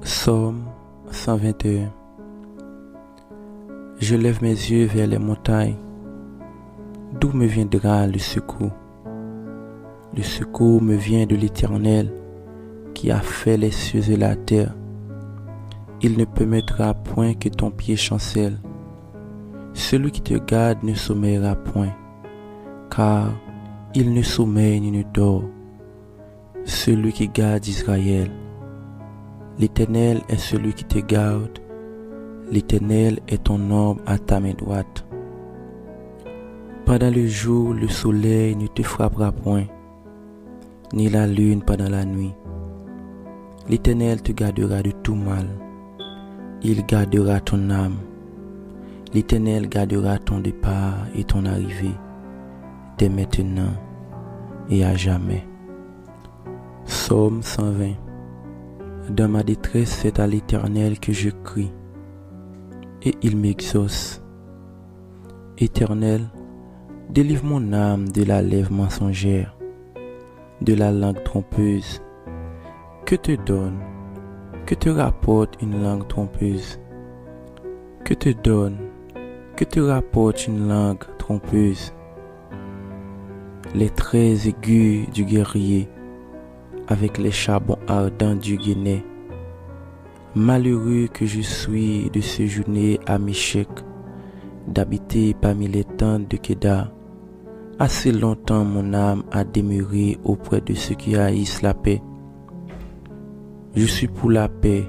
Psaume 121. Je lève mes yeux vers les montagnes. D'où me viendra le secours? Le secours me vient de l'Éternel qui a fait les cieux et la terre. Il ne permettra point que ton pied chancelle. Celui qui te garde ne sommeillera point, car il ne sommeille ni ne dort. Celui qui garde Israël. L'Éternel est celui qui te garde. L'Éternel est ton ombre à ta main droite. Pendant le jour, le soleil ne te frappera point, ni la lune pendant la nuit. L'Éternel te gardera de tout mal. Il gardera ton âme. L'Éternel gardera ton départ et ton arrivée, dès maintenant et à jamais. Psaume 120. Dans ma détresse, c'est à l'Éternel que je crie, et il m'exauce. Éternel, délivre mon âme de la lèvre mensongère, de la langue trompeuse. Que te donne, que te rapporte une langue trompeuse? Que te donne, que te rapporte une langue trompeuse? Les traits aigus du guerrier, avec les charbons ardents du Guinée. Malheureux que je suis de séjourner à Méchec, d'habiter parmi les tentes de Kédar. Assez longtemps mon âme a demeuré auprès de ceux qui haïssent la paix. Je suis pour la paix,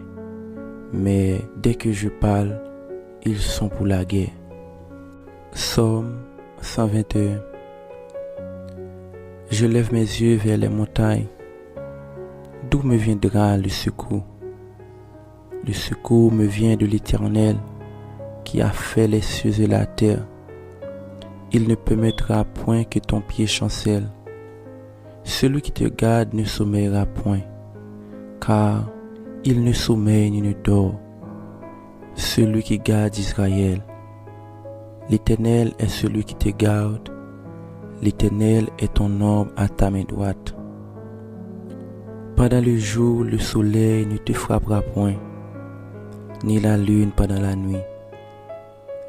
mais dès que je parle, ils sont pour la guerre. Psaume 121. Je lève mes yeux vers les montagnes. D'où me viendra le secours? Le secours me vient de l'Éternel qui a fait les cieux et la terre. Il ne permettra point que ton pied chancelle. Celui qui te garde ne sommeillera point, car il ne sommeille ni ne dort. Celui qui garde Israël. L'Éternel est celui qui te garde. L'Éternel est ton ombre à ta main droite. Pendant le jour, le soleil ne te frappera point, ni la lune pendant la nuit.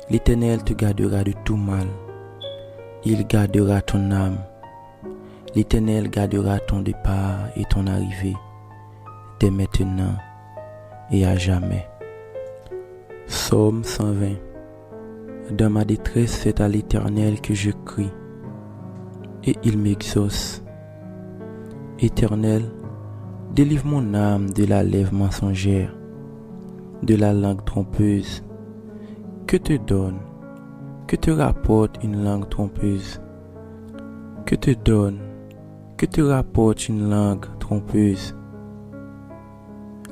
L'Éternel te gardera de tout mal. Il gardera ton âme. L'Éternel gardera ton départ et ton arrivée, dès maintenant et à jamais. Psaume 120. Dans ma détresse, c'est à l'Éternel que je crie, et il m'exauce. Éternel, délivre mon âme de la lèvre mensongère, de la langue trompeuse. Que te donne, que te rapporte une langue trompeuse? Que te donne, que te rapporte une langue trompeuse?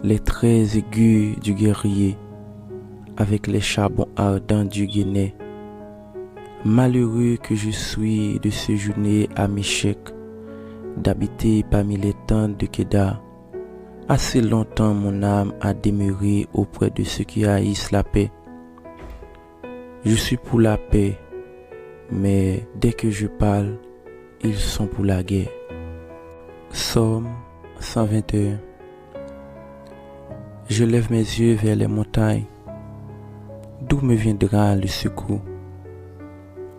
Les traits aigus du guerrier, avec les charbons ardents du Guinée. Malheureux que je suis de séjourner à Méchec, d'habiter parmi les tentes de Kédar. Assez longtemps mon âme a demeuré auprès de ceux qui haïssent la paix. Je suis pour la paix, mais dès que je parle, ils sont pour la guerre. Psaume 121. Je lève mes yeux vers les montagnes. D'où me viendra le secours?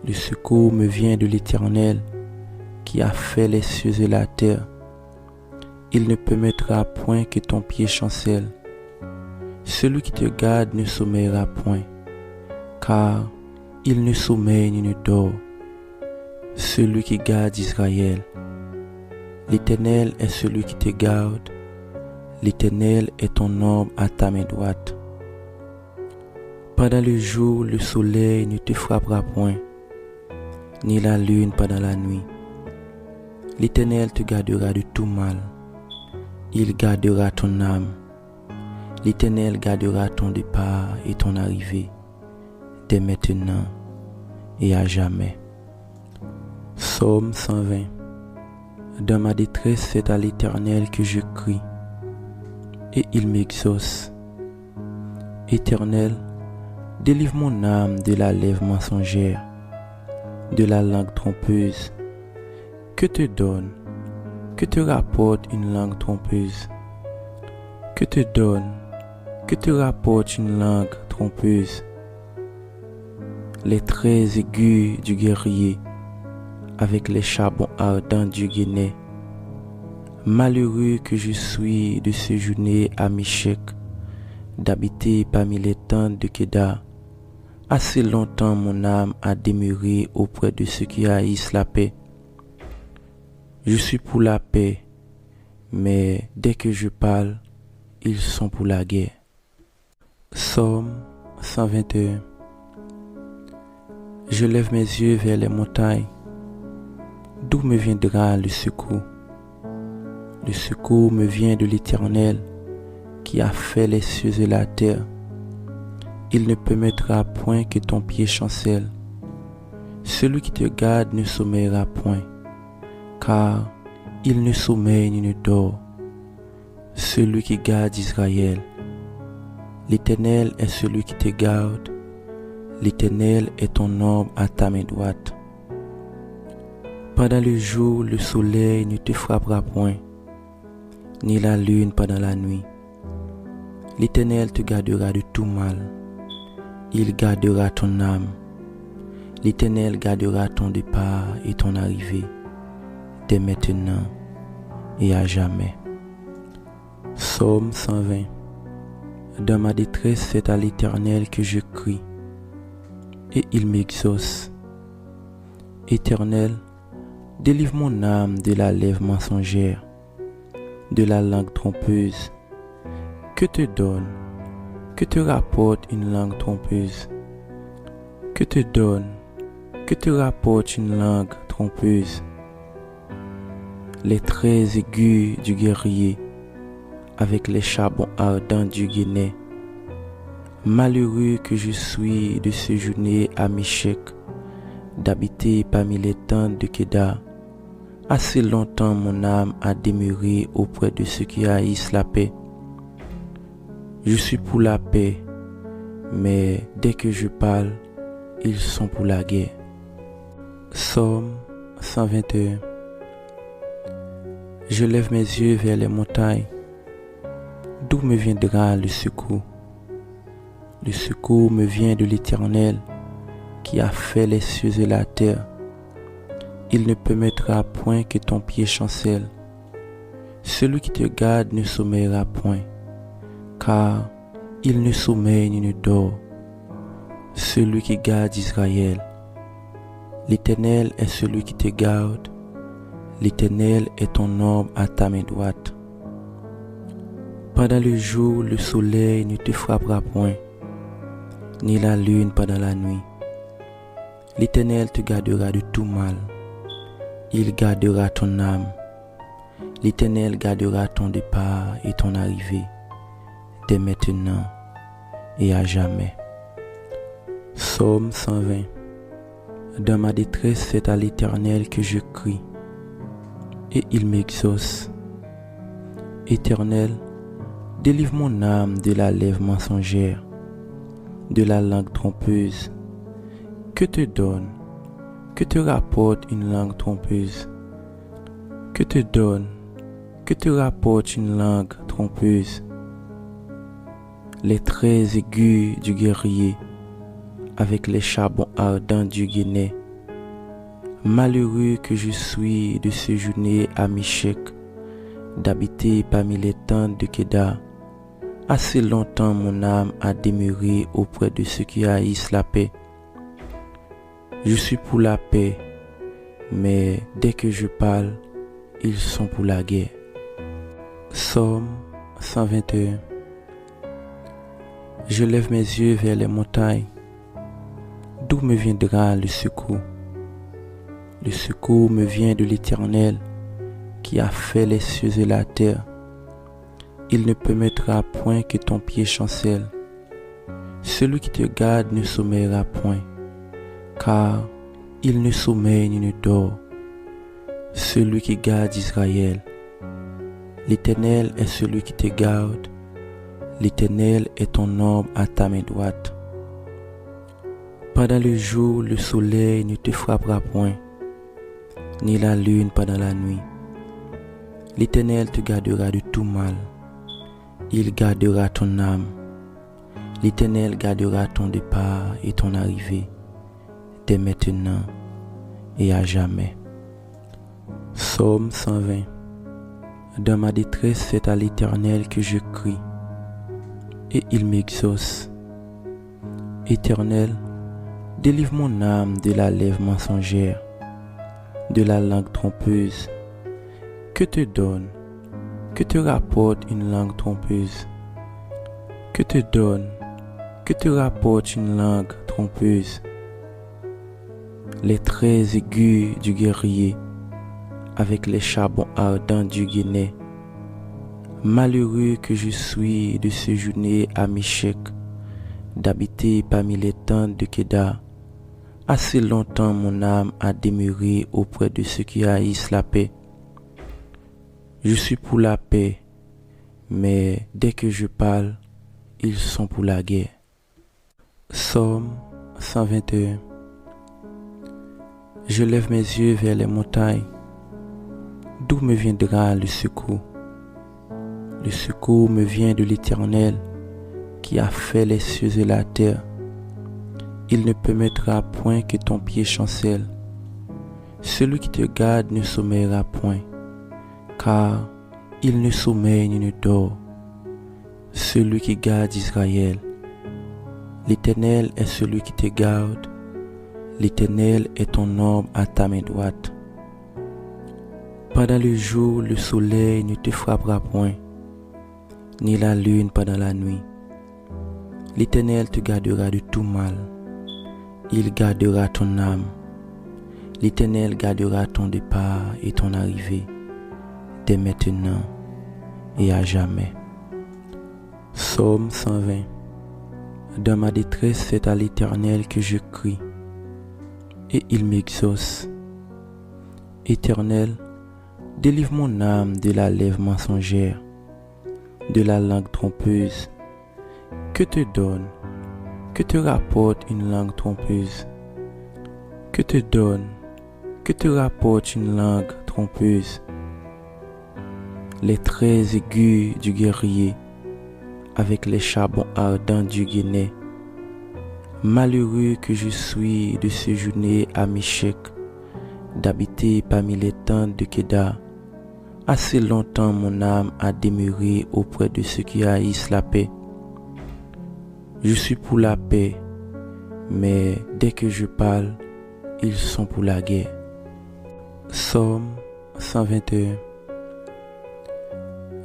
Le secours me vient de l'Éternel qui a fait les cieux et la terre. Il ne permettra point que ton pied chancelle. Celui qui te garde ne sommeillera point, car il ne sommeille ni ne dort. Celui qui garde Israël. L'Éternel est celui qui te garde. L'Éternel est ton ombre à ta main droite. Pendant le jour, le soleil ne te frappera point, ni la lune pendant la nuit. L'Éternel te gardera de tout mal. Il gardera ton âme. L'Éternel gardera ton départ et ton arrivée, dès maintenant et à jamais. Psaume 120. Dans ma détresse, c'est à l'Éternel que je crie, et il m'exauce. Éternel, délivre mon âme de la lèvre mensongère, de la langue trompeuse. Que te donne, que te rapporte une langue trompeuse? Que te donne, que te rapporte une langue trompeuse. Les traits aigus du guerrier avec les charbons ardents du Guinée. Malheureux que je suis de séjourner à Michek, d'habiter parmi les tentes de Kedar. Assez longtemps mon âme a demeuré auprès de ceux qui haïssent la paix. Je suis pour la paix, mais dès que je parle, ils sont pour la guerre. Psaume 121. Je lève mes yeux vers les montagnes. D'où me viendra le secours? Le secours me vient de l'Éternel qui a fait les cieux et la terre. Il ne permettra point que ton pied chancelle. Celui qui te garde ne sommeillera point, car il ne sommeille ni ne dort. Celui qui garde Israël. L'Éternel est celui qui te garde. L'Éternel est ton ombre à ta main droite. Pendant le jour, le soleil ne te frappera point, ni la lune pendant la nuit. L'Éternel te gardera de tout mal. Il gardera ton âme. L'Éternel gardera ton départ et ton arrivée, dès maintenant et à jamais. Psaume 120. Dans ma détresse, c'est à l'Éternel que je crie, et il m'exauce. Éternel, délivre mon âme de la lèvre mensongère, de la langue trompeuse. Que te donne, que te rapporte une langue trompeuse? Que te donne, que te rapporte une langue trompeuse? Les traits aigus du guerrier avec les charbons ardents du Guinée. Malheureux que je suis de séjourner à Michek, d'habiter parmi les tentes de Kedar. Assez longtemps mon âme a demeuré auprès de ceux qui haïssent la paix. Je suis pour la paix, mais dès que je parle, ils sont pour la guerre. Psaume 121. Je lève mes yeux vers les montagnes. D'où me viendra le secours? Le secours me vient de l'Éternel qui a fait les cieux et la terre. Il ne permettra point que ton pied chancelle. Celui qui te garde ne sommeillera point, car il ne sommeille ni ne dort. Celui qui garde Israël. L'Éternel est celui qui te garde. L'Éternel est ton ombre à ta main droite. Pendant le jour, le soleil ne te frappera point, ni la lune pendant la nuit. L'Éternel te gardera de tout mal. Il gardera ton âme. L'Éternel gardera ton départ et ton arrivée, dès maintenant et à jamais. Psaume 120. Dans ma détresse, c'est à l'Éternel que je crie, et il m'exauce. Éternel, délivre mon âme de la lèvre mensongère, de la langue trompeuse. Que te donne, que te rapporte une langue trompeuse? Que te donne, que te rapporte une langue trompeuse? Les traits aigus du guerrier avec les charbons ardents du Guinée. Malheureux que je suis de séjourner à Michek, d'habiter parmi les tentes de Kedar. Assez longtemps mon âme a demeuré auprès de ceux qui haïssent la paix. Je suis pour la paix, mais dès que je parle, ils sont pour la guerre. Psaume 121. Je lève mes yeux vers les montagnes. D'où me viendra le secours? Le secours me vient de l'Éternel qui a fait les cieux et la terre. Il ne permettra point que ton pied chancelle. Celui qui te garde ne sommeillera point, car il ne sommeille ni ne dort. Celui qui garde Israël. L'Éternel est celui qui te garde. L'Éternel est ton ombre à ta main droite. Pendant le jour, le soleil ne te frappera point, ni la lune pendant la nuit. L'Éternel te gardera de tout mal. Il gardera ton âme. L'Éternel gardera ton départ et ton arrivée, dès maintenant et à jamais. Psaume 120. Dans ma détresse, c'est à l'Éternel que je crie, et il m'exauce. Éternel, délivre mon âme de la lèvre mensongère, de la langue trompeuse. Que te donne, que te rapporte une langue trompeuse? Que te donne, que te rapporte une langue trompeuse? Les traits aigus du guerrier, avec les charbons ardents du Guinée. Malheureux que je suis de séjourner à Méchec, d'habiter parmi les tentes de Kédar. Assez longtemps mon âme a demeuré auprès de ceux qui haïssent la paix. Je suis pour la paix, mais dès que je parle, ils sont pour la guerre. Psaume 121. Je lève mes yeux vers les montagnes. D'où me viendra le secours? Le secours me vient de l'Éternel, qui a fait les cieux et la terre. Il ne permettra point que ton pied chancelle. Celui qui te garde ne sommeillera point, car il ne sommeille ni ne dort. Celui qui garde Israël. L'Éternel est celui qui te garde. L'Éternel est ton ombre à ta main droite. Pendant le jour, le soleil ne te frappera point, ni la lune pendant la nuit. L'Éternel te gardera de tout mal. Il gardera ton âme. L'Éternel gardera ton départ et ton arrivée, dès maintenant et à jamais. Psaume 120. Dans ma détresse, c'est à l'Éternel que je crie, et il m'exauce. Éternel, délivre mon âme de la lèvre mensongère, de la langue trompeuse. Que te donne, que te rapporte une langue trompeuse? Que te donne, que te rapporte une langue trompeuse? Les traits aigus du guerrier, avec les charbons ardents du Guinée. Malheureux que je suis de séjourner à Méchec, d'habiter parmi les tentes de Kédar. Assez longtemps mon âme a demeuré auprès de ceux qui haïssent la paix. Je suis pour la paix, mais dès que je parle, ils sont pour la guerre. Psaume 121.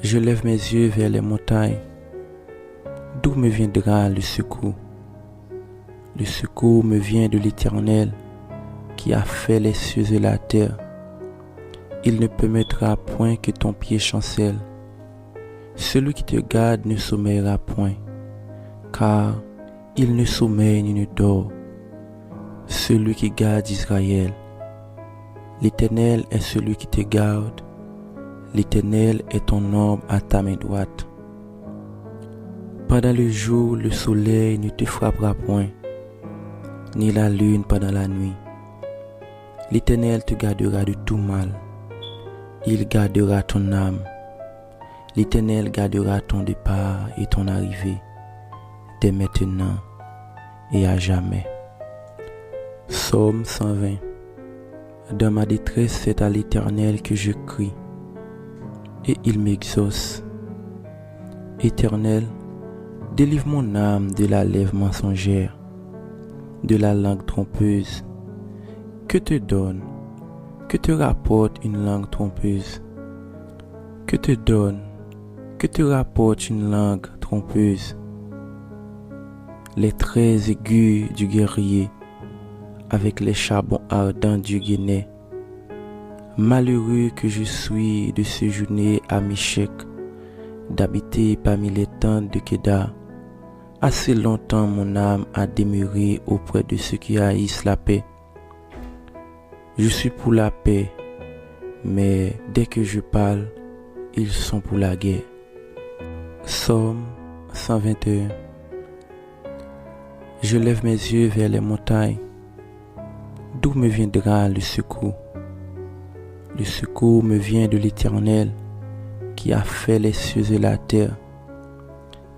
Je lève mes yeux vers les montagnes. D'où me viendra le secours? Le secours me vient de l'Éternel, qui a fait les cieux et la terre. Il ne permettra point que ton pied chancelle. Celui qui te garde ne sommeillera point, car il ne sommeille ni ne dort. Celui qui garde Israël. L'Éternel est celui qui te garde. L'Éternel est ton ombre à ta main droite. Pendant le jour, le soleil ne te frappera point, ni la lune pendant la nuit. L'Éternel te gardera de tout mal. Il gardera ton âme. L'Éternel gardera ton départ et ton arrivée, dès maintenant et à jamais. Psaume 120. Dans ma détresse, c'est à l'Éternel que je crie, et il m'exauce. Éternel, délivre mon âme de la lèvre mensongère, de la langue trompeuse. Que te donne, que te rapporte une langue trompeuse? Que te donne, que te rapporte une langue trompeuse? Les traits aigus du guerrier, avec les charbons ardents du Guinée. Malheureux que je suis de séjourner à Méchec, d'habiter parmi les tentes de Kédar. Assez longtemps mon âme a demeuré auprès de ceux qui haïssent la paix. Je suis pour la paix, mais dès que je parle, ils sont pour la guerre. Psaume 121. Je lève mes yeux vers les montagnes. D'où me viendra le secours? Le secours me vient de l'Éternel, qui a fait les cieux et la terre.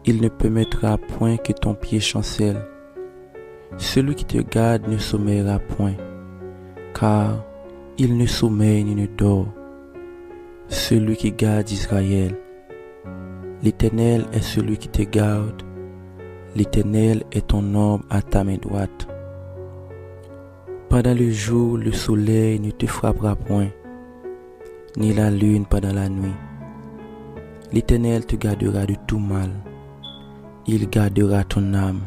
Il ne permettra point que ton pied chancelle. Celui qui te garde ne sommeillera point, car il ne sommeille ni ne dort. Celui qui garde Israël. L'Éternel est celui qui te garde. L'Éternel est ton ombre à ta main droite. Pendant le jour, le soleil ne te frappera point, ni la lune pendant la nuit. L'Éternel te gardera de tout mal. Il gardera ton âme.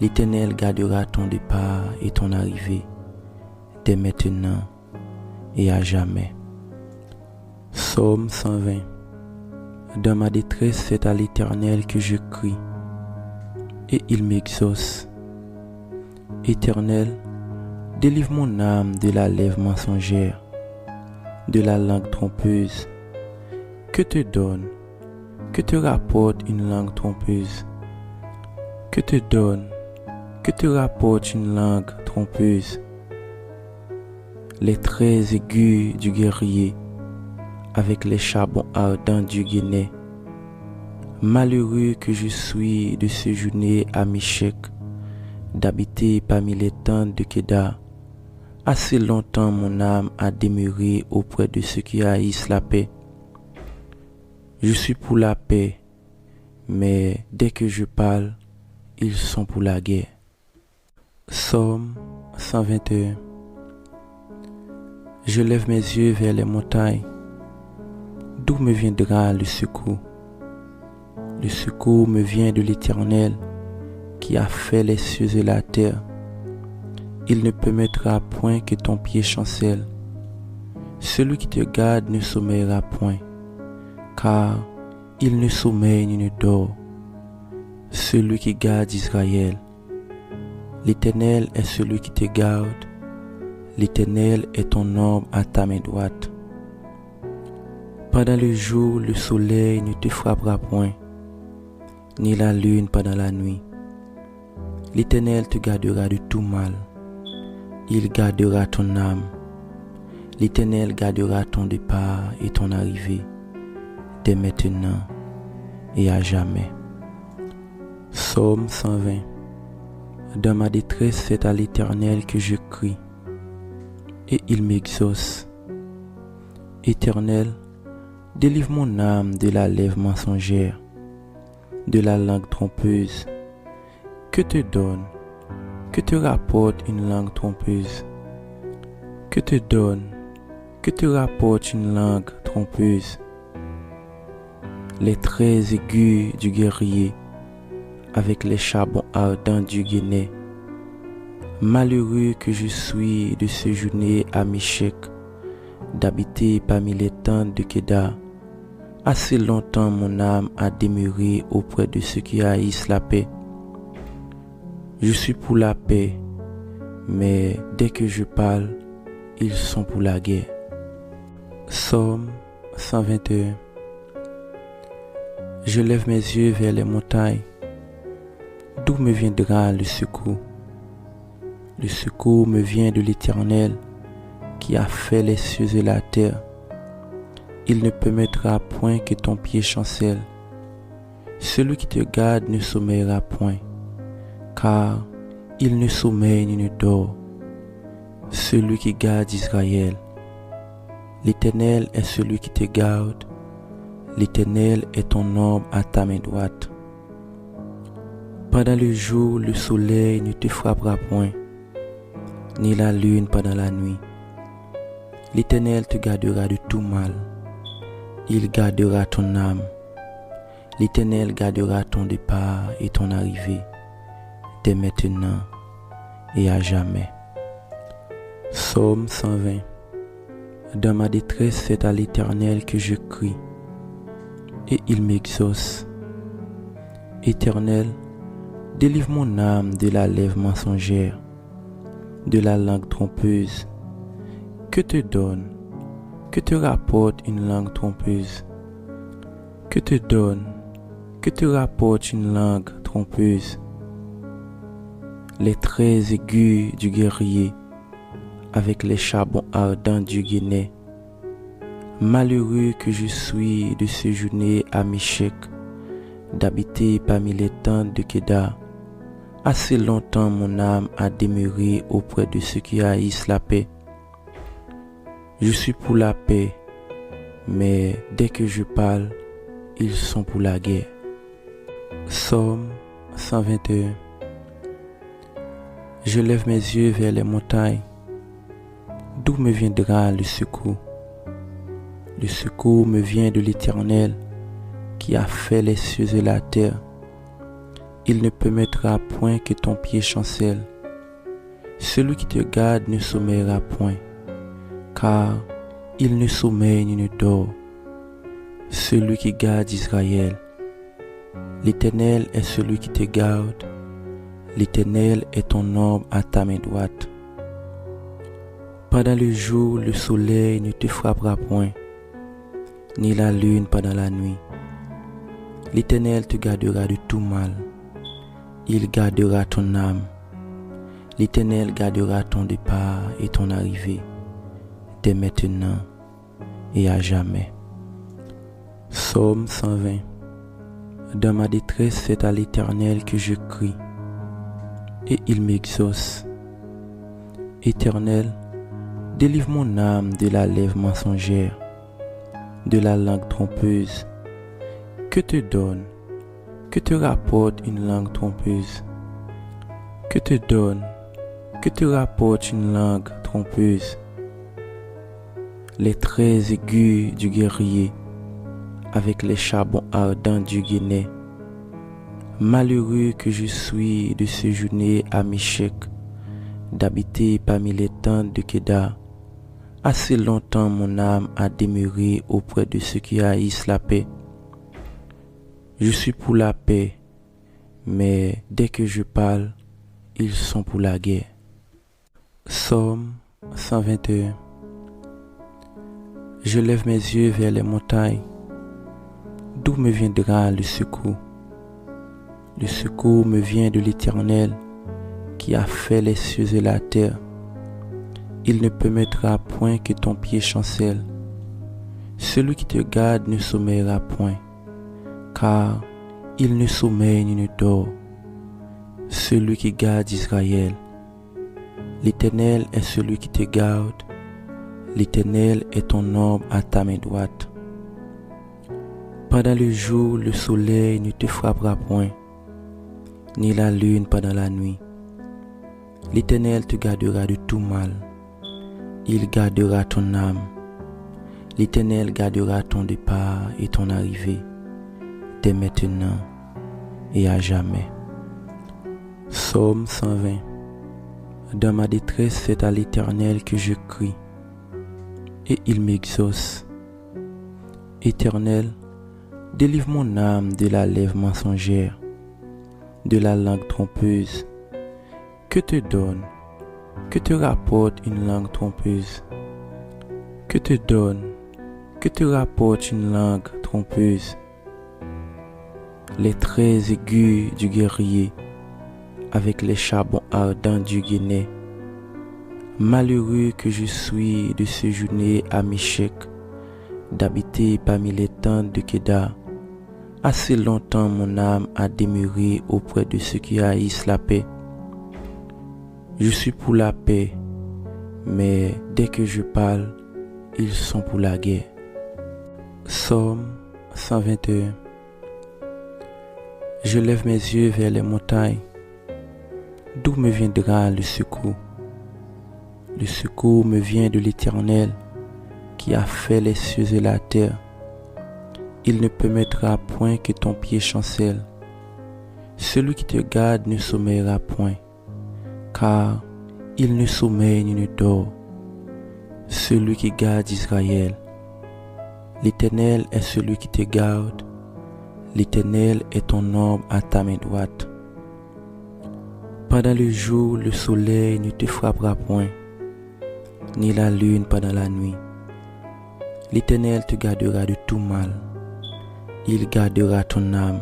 L'Éternel gardera ton départ et ton arrivée, dès maintenant et à jamais. Psaume 120. Dans ma détresse, c'est à l'Éternel que je crie, et il m'exauce. Éternel, délivre mon âme de la lèvre mensongère, de la langue trompeuse. Que te donne, que te rapporte une langue trompeuse? Que te donne, que te rapporte une langue trompeuse? Les traits aigus du guerrier, avec les charbons ardents du Guinée. Malheureux que je suis de séjourner à Michek, d'habiter parmi les tentes de Kédar. Assez longtemps mon âme a demeuré auprès de ceux qui haïssent la paix. Je suis pour la paix, mais dès que je parle, ils sont pour la guerre. Psaume 121. Je lève mes yeux vers les montagnes. D'où me viendra le secours? Le secours me vient de l'Éternel, qui a fait les cieux et la terre. Il ne permettra point que ton pied chancelle. Celui qui te garde ne sommeillera point, car il ne sommeille ni ne dort. Celui qui garde Israël. L'Éternel est celui qui te garde. L'Éternel est ton ombre à ta main droite. Pendant le jour, le soleil ne te frappera point, ni la lune pendant la nuit. L'Éternel te gardera de tout mal. Il gardera ton âme. L'Éternel gardera ton départ et ton arrivée, dès maintenant et à jamais. Psaume 120. Dans ma détresse, c'est à l'Éternel que je crie, et il m'exauce. Éternel, délivre mon âme de la lèvre mensongère, de la langue trompeuse. Que te donne, que te rapporte une langue trompeuse? Que te donne, que te rapporte une langue trompeuse? Les traits aigus du guerrier, avec les charbons ardents du Guinée. Malheureux que je suis de séjourner à Michek, d'habiter parmi les tentes de Kédar. Assez longtemps mon âme a demeuré auprès de ceux qui haïssent la paix. Je suis pour la paix, mais dès que je parle, ils sont pour la guerre. Psaume 121. Je lève mes yeux vers les montagnes. D'où me viendra le secours? Le secours me vient de l'Éternel, qui a fait les cieux et la terre. Il ne permettra point que ton pied chancelle. Celui qui te garde ne sommeillera point, car il ne sommeille ni ne dort. Celui qui garde Israël. L'Éternel est celui qui te garde. L'Éternel est ton ombre à ta main droite. Pendant le jour, le soleil ne te frappera point, ni la lune pendant la nuit. L'Éternel te gardera de tout mal. Il gardera ton âme. L'Éternel gardera ton départ et ton arrivée, dès maintenant et à jamais. Psaume 120. Dans ma détresse, c'est à l'Éternel que je crie, et il m'exauce. Éternel, délivre mon âme de la lèvre mensongère, de la langue trompeuse. Que te donne, que te rapporte une langue trompeuse? Que te donne, que te rapporte une langue trompeuse? Les traits aigus du guerrier, avec les charbons ardents du Guinée. Malheureux que je suis de séjourner à Michek, d'habiter parmi les tentes de Kédar. Assez longtemps mon âme a demeuré auprès de ceux qui haïssent la paix. Je suis pour la paix, mais dès que je parle, ils sont pour la guerre. Psaume 121. Je lève mes yeux vers les montagnes. D'où me viendra le secours? Le secours me vient de l'Éternel qui a fait les cieux et la terre. Il ne permettra point que ton pied chancelle. Celui qui te garde ne sommeillera point, car il ne sommeille ni ne dort. Celui qui garde Israël. L'Éternel est celui qui te garde. L'Éternel est ton ombre à ta main droite. Pendant le jour, le soleil ne te frappera point, ni la lune pendant la nuit. L'Éternel te gardera de tout mal. Il gardera ton âme. L'Éternel gardera ton départ et ton arrivée, dès maintenant et à jamais. Psaume 120. Dans ma détresse, c'est à l'Éternel que je crie, et il m'exauce. Éternel, délivre mon âme de la lèvre mensongère, de la langue trompeuse. Que te donne, que te rapporte une langue trompeuse? Que te donne, que te rapporte une langue trompeuse? Les traits aigus du guerrier, avec les charbons ardents du guénet. Malheureux que je suis de séjourner à Méchec, d'habiter parmi les tentes de Kédar. Assez longtemps mon âme a demeuré auprès de ceux qui haïssent la paix. Je suis pour la paix, mais dès que je parle, ils sont pour la guerre. Psaume 121. Je lève mes yeux vers les montagnes. D'où me viendra le secours? Le secours me vient de l'Éternel qui a fait les cieux et la terre. Il ne permettra point que ton pied chancelle. Celui qui te garde ne sommeillera point, car il ne sommeille ni ne dort. Celui qui garde Israël. L'Éternel est celui qui te garde. L'Éternel est ton ombre à ta main droite. Pendant le jour, le soleil ne te frappera point, ni la lune pendant la nuit. L'Éternel te gardera de tout mal. Il gardera ton âme. L'Éternel gardera ton départ et ton arrivée, dès maintenant et à jamais. Psaume 120. Dans ma détresse, c'est à l'Éternel que je crie, et il m'exauce. Éternel, délivre mon âme de la lèvre mensongère, de la langue trompeuse. Que te donne, que te rapporte une langue trompeuse? Que te donne, que te rapporte une langue trompeuse? Les traits aigus du guerrier, avec les charbons ardents du guénet. Malheureux que je suis de séjourner à Méchec, d'habiter parmi les tentes de Kédar. Assez longtemps mon âme a demeuré auprès de ceux qui haïssent la paix. Je suis pour la paix, mais dès que je parle, ils sont pour la guerre. Psaume 121. Je lève mes yeux vers les montagnes. D'où me viendra le secours? Le secours me vient de l'Éternel qui a fait les cieux et la terre. Il ne permettra point que ton pied chancelle. Celui qui te garde ne sommeillera point, car il ne sommeille ni ne dort. Celui qui garde Israël. L'Éternel est celui qui te garde. L'Éternel est ton ombre à ta main droite. Pendant le jour, le soleil ne te frappera point, ni la lune pendant la nuit. L'Éternel te gardera de tout mal. Il gardera ton âme.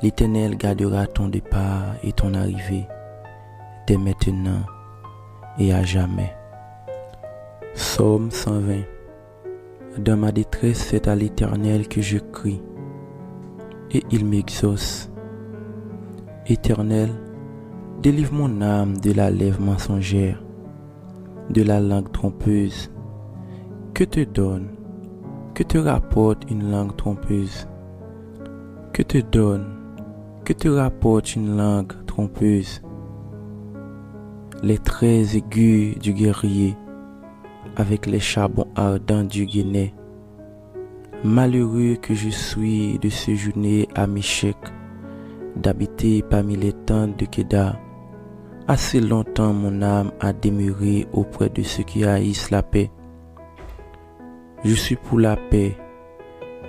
L'Éternel gardera ton départ et ton arrivée, dès maintenant et à jamais. Psaume 120. Dans ma détresse, c'est à l'Éternel que je crie, et il m'exauce. Éternel, délivre mon âme de la lèvre mensongère, de la langue trompeuse. Que te donne, que te rapporte une langue trompeuse? Que te donne, que te rapporte une langue trompeuse? Les traits aigus du guerrier, avec les charbons ardents du Guinée. Malheureux que je suis de séjourner à Méchec, d'habiter parmi les tentes de Kédar. Assez longtemps mon âme a demeuré auprès de ceux qui haïssent la paix. Je suis pour la paix,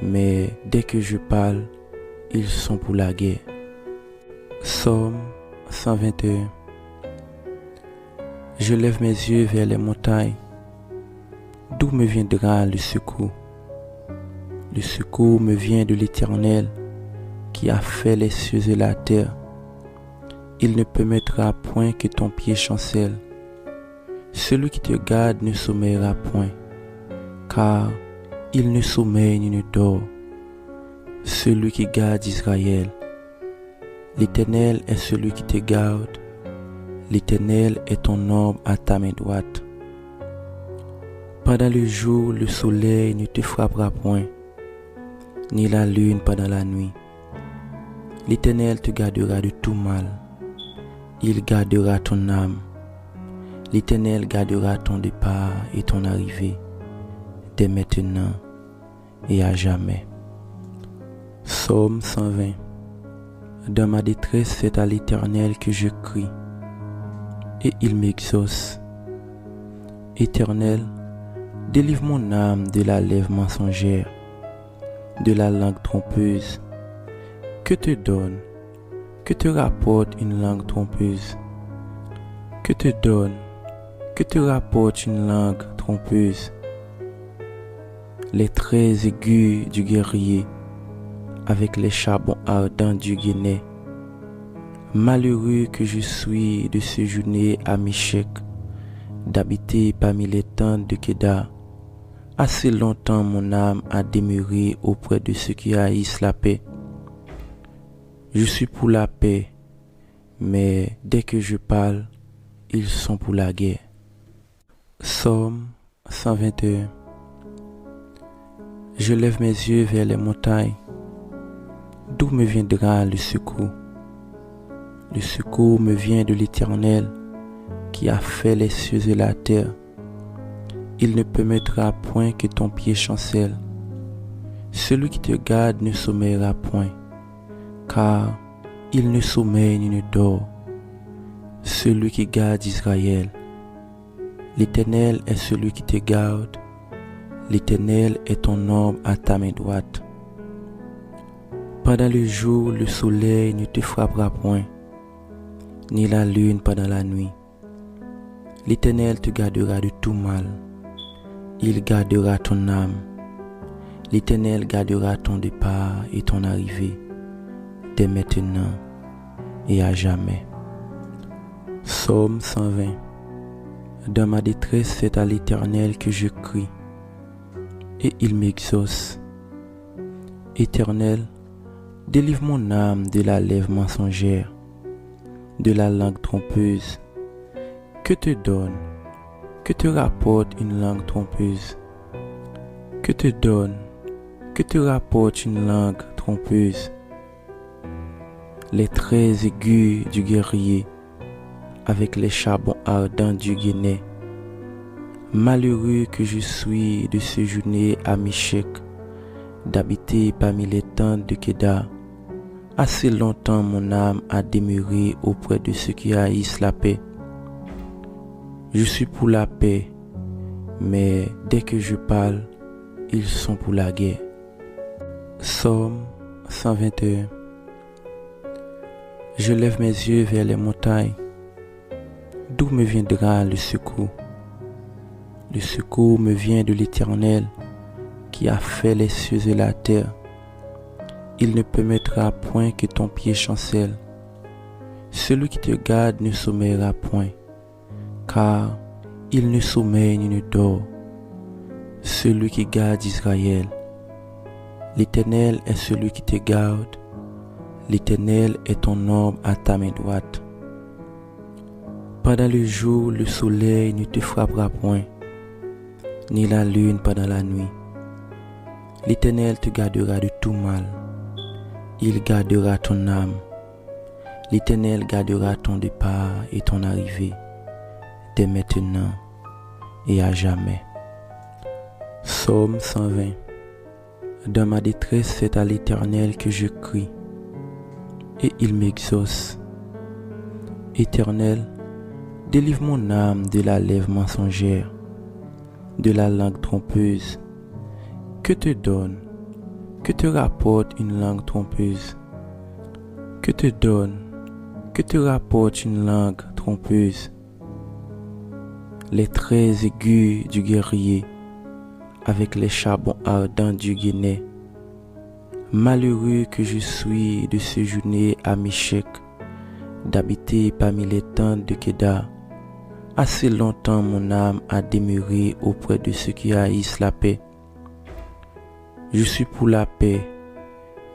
mais dès que je parle, ils sont pour la guerre. Psaume 121. Je lève mes yeux vers les montagnes. D'où me viendra le secours? Le secours me vient de l'Éternel, qui a fait les cieux et la terre. Il ne permettra point que ton pied chancelle. Celui qui te garde ne sommeillera point, car il ne sommeille ni ne dort. Celui qui garde Israël. L'Éternel est celui qui te garde. L'Éternel est ton ombre à ta main droite. Pendant le jour, le soleil ne te frappera point, ni la lune pendant la nuit. L'Éternel te gardera de tout mal. Il gardera ton âme. L'Éternel gardera ton départ et ton arrivée, dès maintenant et à jamais. Psaume 120. Dans ma détresse, c'est à l'Éternel que je crie, et il m'exauce. Éternel, délivre mon âme de la lèvre mensongère, de la langue trompeuse. Que te donne, que te rapporte une langue trompeuse? Que te donne, que te rapporte une langue trompeuse? Les traits aigus du guerrier, avec les charbons ardents du Guinée. Malheureux que je suis de séjourner à Méchec, d'habiter parmi les tentes de Kédar. Assez longtemps mon âme a demeuré auprès de ceux qui haïssent la paix. Je suis pour la paix, mais dès que je parle, ils sont pour la guerre. Psaume 121. Je lève mes yeux vers les montagnes. D'où me viendra le secours? Le secours me vient de l'Éternel, qui a fait les cieux et la terre. Il ne permettra point que ton pied chancelle. Celui qui te garde ne sommeillera point, car il ne sommeille ni ne dort. Celui qui garde Israël. L'Éternel est celui qui te garde. L'Éternel est ton ombre à ta main droite. Pendant le jour, le soleil ne te frappera point, ni la lune pendant la nuit. L'Éternel te gardera de tout mal. Il gardera ton âme. L'Éternel gardera ton départ et ton arrivée, dès maintenant et à jamais. Psaume 120. Dans ma détresse, c'est à l'Éternel que je crie, et il m'exauce. Éternel, délivre mon âme de la lèvre mensongère, de la langue trompeuse. Que te donne, que te rapporte une langue trompeuse? Que te donne, que te rapporte une langue trompeuse? Les traits aigus du guerrier, avec les charbons ardents du Guinée. Malheureux que je suis de séjourner à Méchec, d'habiter parmi les tentes de Kédar. Assez longtemps mon âme a demeuré auprès de ceux qui haïssent la paix. Je suis pour la paix, mais dès que je parle, ils sont pour la guerre. Psaume 121. Je lève mes yeux vers les montagnes. D'où me viendra le secours? Le secours me vient de l'Éternel, qui a fait les cieux et la terre. Il ne permettra point que ton pied chancelle. Celui qui te garde ne sommeillera point, car il ne sommeille ni ne dort. Celui qui garde Israël. L'Éternel est celui qui te garde. L'Éternel est ton ombre à ta main droite. Pendant le jour, le soleil ne te frappera point, ni la lune pendant la nuit. L'Éternel te gardera de tout mal. Il gardera ton âme. L'Éternel gardera ton départ et ton arrivée, dès maintenant et à jamais. Psaume 120. Dans ma détresse, c'est à l'Éternel que je crie, et il m'exauce. Éternel, délivre mon âme de la lèvre mensongère, de la langue trompeuse. Que te donne, que te rapporte une langue trompeuse? Que te donne, que te rapporte une langue trompeuse? Les traits aigus du guerrier, avec les charbons ardents du Guinée. Malheureux que je suis de séjourner à Méchec, d'habiter parmi les tentes de Kédar. Assez longtemps mon âme a demeuré auprès de ceux qui haïssent la paix. Je suis pour la paix,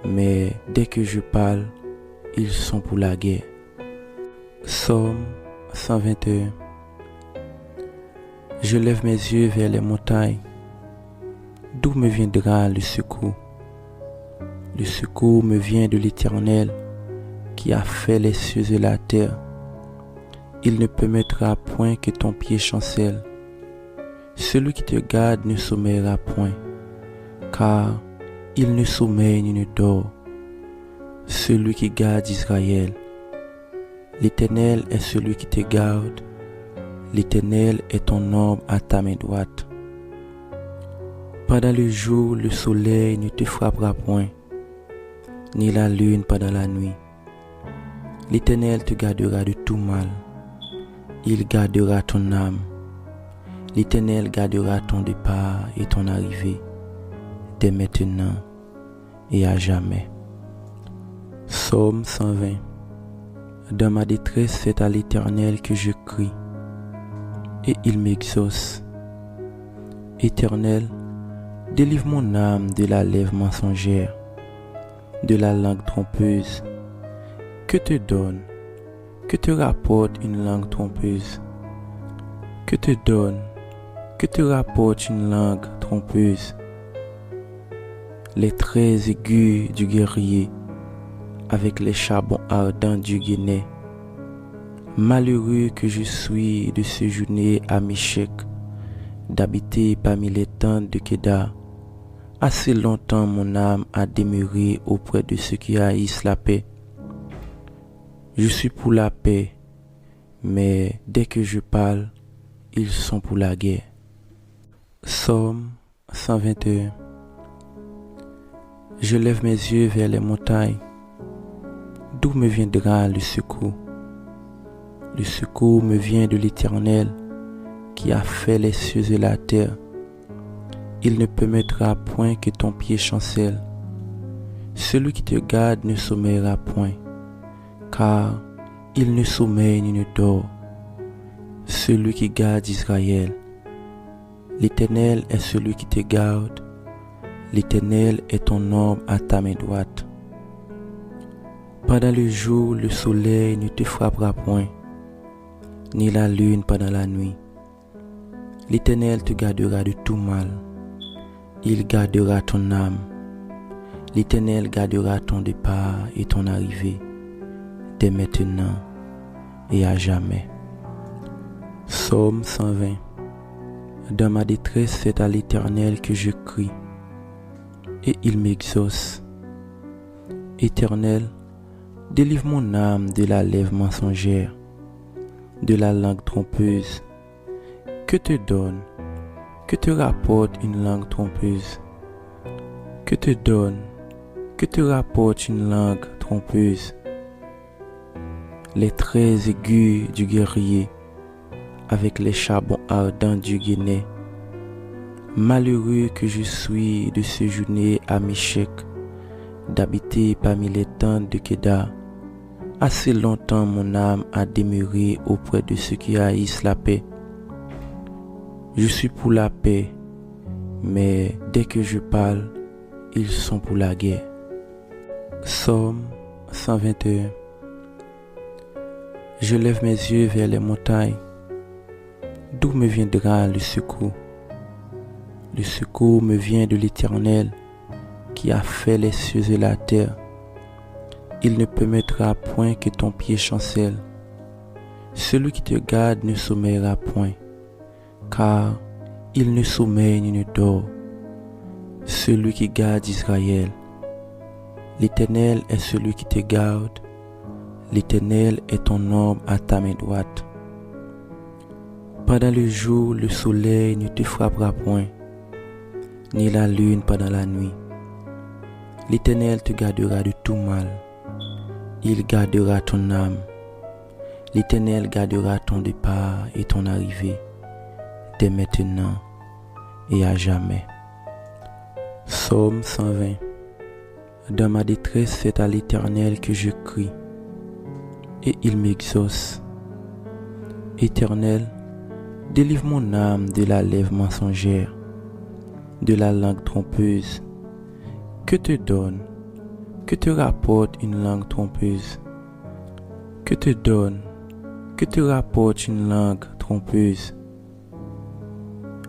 mais dès que je parle, ils sont pour la guerre. Psaume 121. Je lève mes yeux vers les montagnes. D'où me viendra le secours? Le secours me vient de l'Éternel, qui a fait les cieux et la terre. Il ne permettra point que ton pied chancelle. Celui qui te garde ne sommeillera point, car il ne sommeille ni ne dort. Celui qui garde Israël. L'Éternel est celui qui te garde. L'Éternel est ton ombre à ta main droite. Pendant le jour, le soleil ne te frappera point, ni la lune pendant la nuit. L'Éternel te gardera de tout mal. Il gardera ton âme. L'Éternel gardera ton départ et ton arrivée, dès maintenant et à jamais. Psaume 120. Dans ma détresse, c'est à l'Éternel que je crie, et il m'exauce. Éternel, délivre mon âme de la lèvre mensongère, de la langue trompeuse. Que te donne, que te rapporte une langue trompeuse? Que te donne, que te rapporte une langue trompeuse? Les traits aigus du guerrier, avec les charbons ardents du Guinée. Malheureux que je suis de séjourner à Méchec, d'habiter parmi les tentes de Kédar. Assez longtemps mon âme a demeuré auprès de ceux qui haïssent la paix. Je suis pour la paix, mais dès que je parle, ils sont pour la guerre. Psaume 121. Je lève mes yeux vers les montagnes. D'où me viendra le secours? Le secours me vient de l'Éternel, qui a fait les cieux et la terre. Il ne permettra point que ton pied chancelle. Celui qui te garde ne sommeillera point, car il ne sommeille ni ne dort. Celui qui garde Israël. L'Éternel est celui qui te garde. L'Éternel est ton ombre à ta main droite. Pendant le jour, le soleil ne te frappera point, ni la lune pendant la nuit. L'Éternel te gardera de tout mal. Il gardera ton âme. L'Éternel gardera ton départ et ton arrivée, dès maintenant et à jamais. Psaume 120. Dans ma détresse, c'est à l'Éternel que je crie, et il m'exauce. Éternel, délivre mon âme de la lèvre mensongère, de la langue trompeuse. Que te donne, que te rapporte une langue trompeuse? Que te donne, que te rapporte une langue trompeuse? Les traits aigus du guerrier, avec les charbons ardents du Guinée. Malheureux que je suis de séjourner à Méchec, d'habiter parmi les tentes de Kédar. Assez longtemps mon âme a demeuré auprès de ceux qui haïssent la paix. Je suis pour la paix, mais dès que je parle, ils sont pour la guerre. Psaume 121. Je lève mes yeux vers les montagnes. D'où me viendra le secours? Le secours me vient de l'Éternel qui a fait les cieux et la terre. Il ne permettra point que ton pied chancelle. Celui qui te garde ne sommeillera point, car il ne sommeille ni ne dort. Celui qui garde Israël. L'Éternel est celui qui te garde. L'Éternel est ton ombre à ta main droite. Pendant le jour, le soleil ne te frappera point, ni la lune pendant la nuit. L'Éternel te gardera de tout mal. Il gardera ton âme. L'Éternel gardera ton départ et ton arrivée, dès maintenant et à jamais. Psaume 120. Dans ma détresse, c'est à l'Éternel que je crie, et il m'exauce. Éternel, délivre mon âme de la lèvre mensongère, de la langue trompeuse. Que te donne, que te rapporte une langue trompeuse? Que te donne, que te rapporte une langue trompeuse?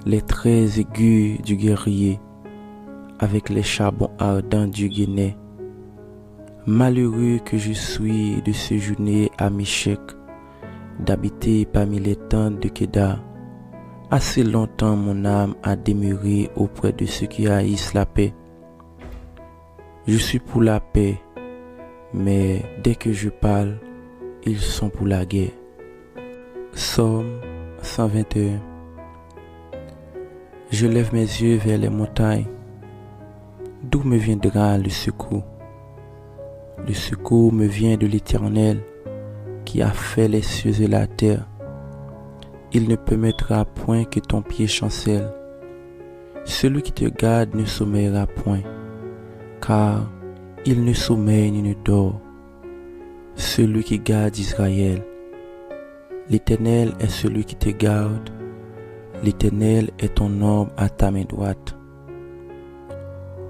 Les traits aigus du guerrier, avec les charbons ardents du guénet. Malheureux que je suis de séjourner à Méchec, d'habiter parmi les tentes de Kédar. Assez longtemps mon âme a demeuré auprès de ceux qui haïssent la paix. Je suis pour la paix, mais dès que je parle, ils sont pour la guerre. Psaume 121. Je lève mes yeux vers les montagnes. D'où me viendra le secours? Le secours me vient de l'Éternel qui a fait les cieux et la terre. Il ne permettra point que ton pied chancelle. Celui qui te garde ne sommeillera point, car il ne sommeille ni ne dort. Celui qui garde Israël. L'Éternel est celui qui te garde. L'Éternel est ton ombre à ta main droite.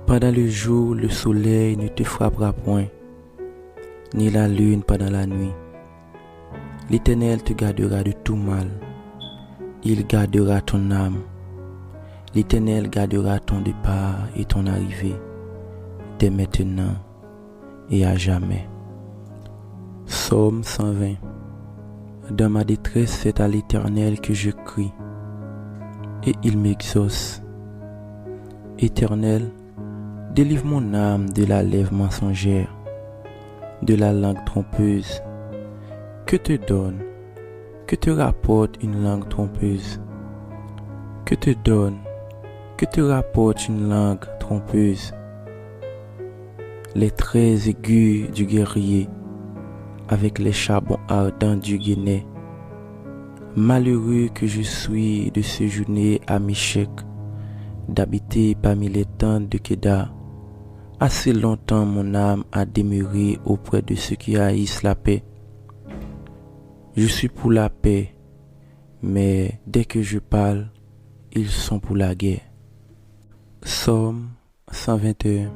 Pendant le jour, le soleil ne te frappera point, ni la lune pendant la nuit. L'Éternel te gardera de tout mal. Il gardera ton âme. L'Éternel gardera ton départ et ton arrivée, dès maintenant et à jamais. Psaume 120. Dans ma détresse, c'est à l'Éternel que je crie, et il m'exauce. Éternel, délivre mon âme de la lèvre mensongère, de la langue trompeuse. Que te donne, que te rapporte une langue trompeuse? Que te donne, que te rapporte une langue trompeuse? Les traits aigus du guerrier, avec les charbons ardents du guénet. Malheureux que je suis de séjourner à Méchec, d'habiter parmi les tentes de Kédar. Assez longtemps mon âme a demeuré auprès de ceux qui haïssent la paix. Je suis pour la paix, mais dès que je parle, ils sont pour la guerre. Psaume 121.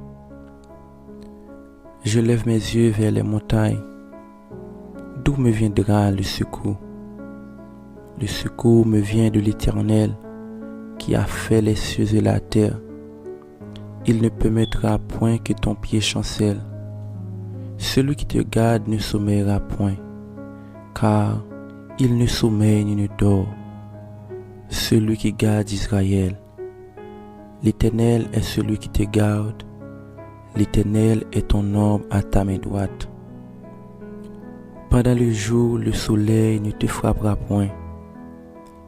Je lève mes yeux vers les montagnes. D'où me viendra le secours? Le secours me vient de l'Éternel qui a fait les cieux et la terre. Il ne permettra point que ton pied chancelle. Celui qui te garde ne sommeillera point, car il ne sommeille ni ne dort. Celui qui garde Israël. L'Éternel est celui qui te garde. L'Éternel est ton ombre à ta main droite. Pendant le jour, le soleil ne te frappera point,